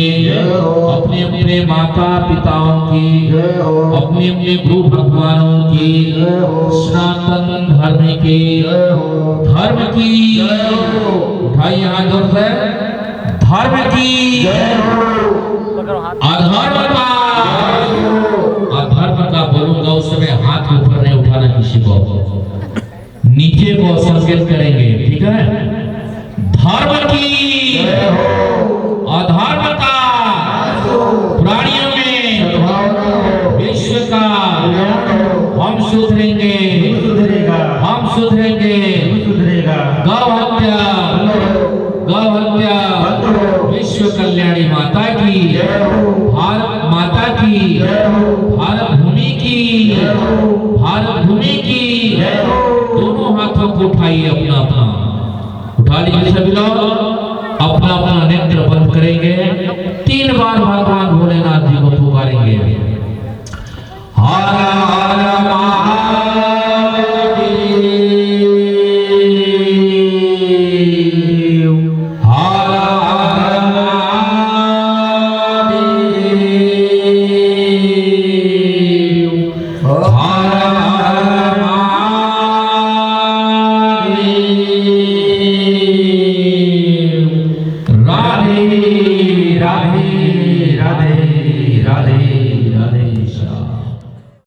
अपने अपने माता पिताओं की, अपने अपने गुरु भगवानों की, सनातन धर्म के, धर्म की, उठाइए हाथ जोर से, धर्म की, अधर्म का, अधर्म का बोलूंगा उस समय हाथ ऊपर नहीं उठाना किसी को, नीचे को संकेत करेंगे, ठीक है। धर्म की, अधर्म का, प्राणियों में, विश्व का, हम सुधरेंगे, हम सुधरेंगे। गौ हत्या, गौ हत्या, विश्व कल्याणी माता की, भारत माता की, भारत भूमि की, भारत भूमि की, दोनों हाथों को उठाइए, अपना अपना उठा लीजिए सभी लोग, अपना अपना नेत्र बंद करेंगे, 3 बार भगवान भोलेनाथ जी को पुकारेंगे। हर हर महादेव, हर हर महादेव, हर हर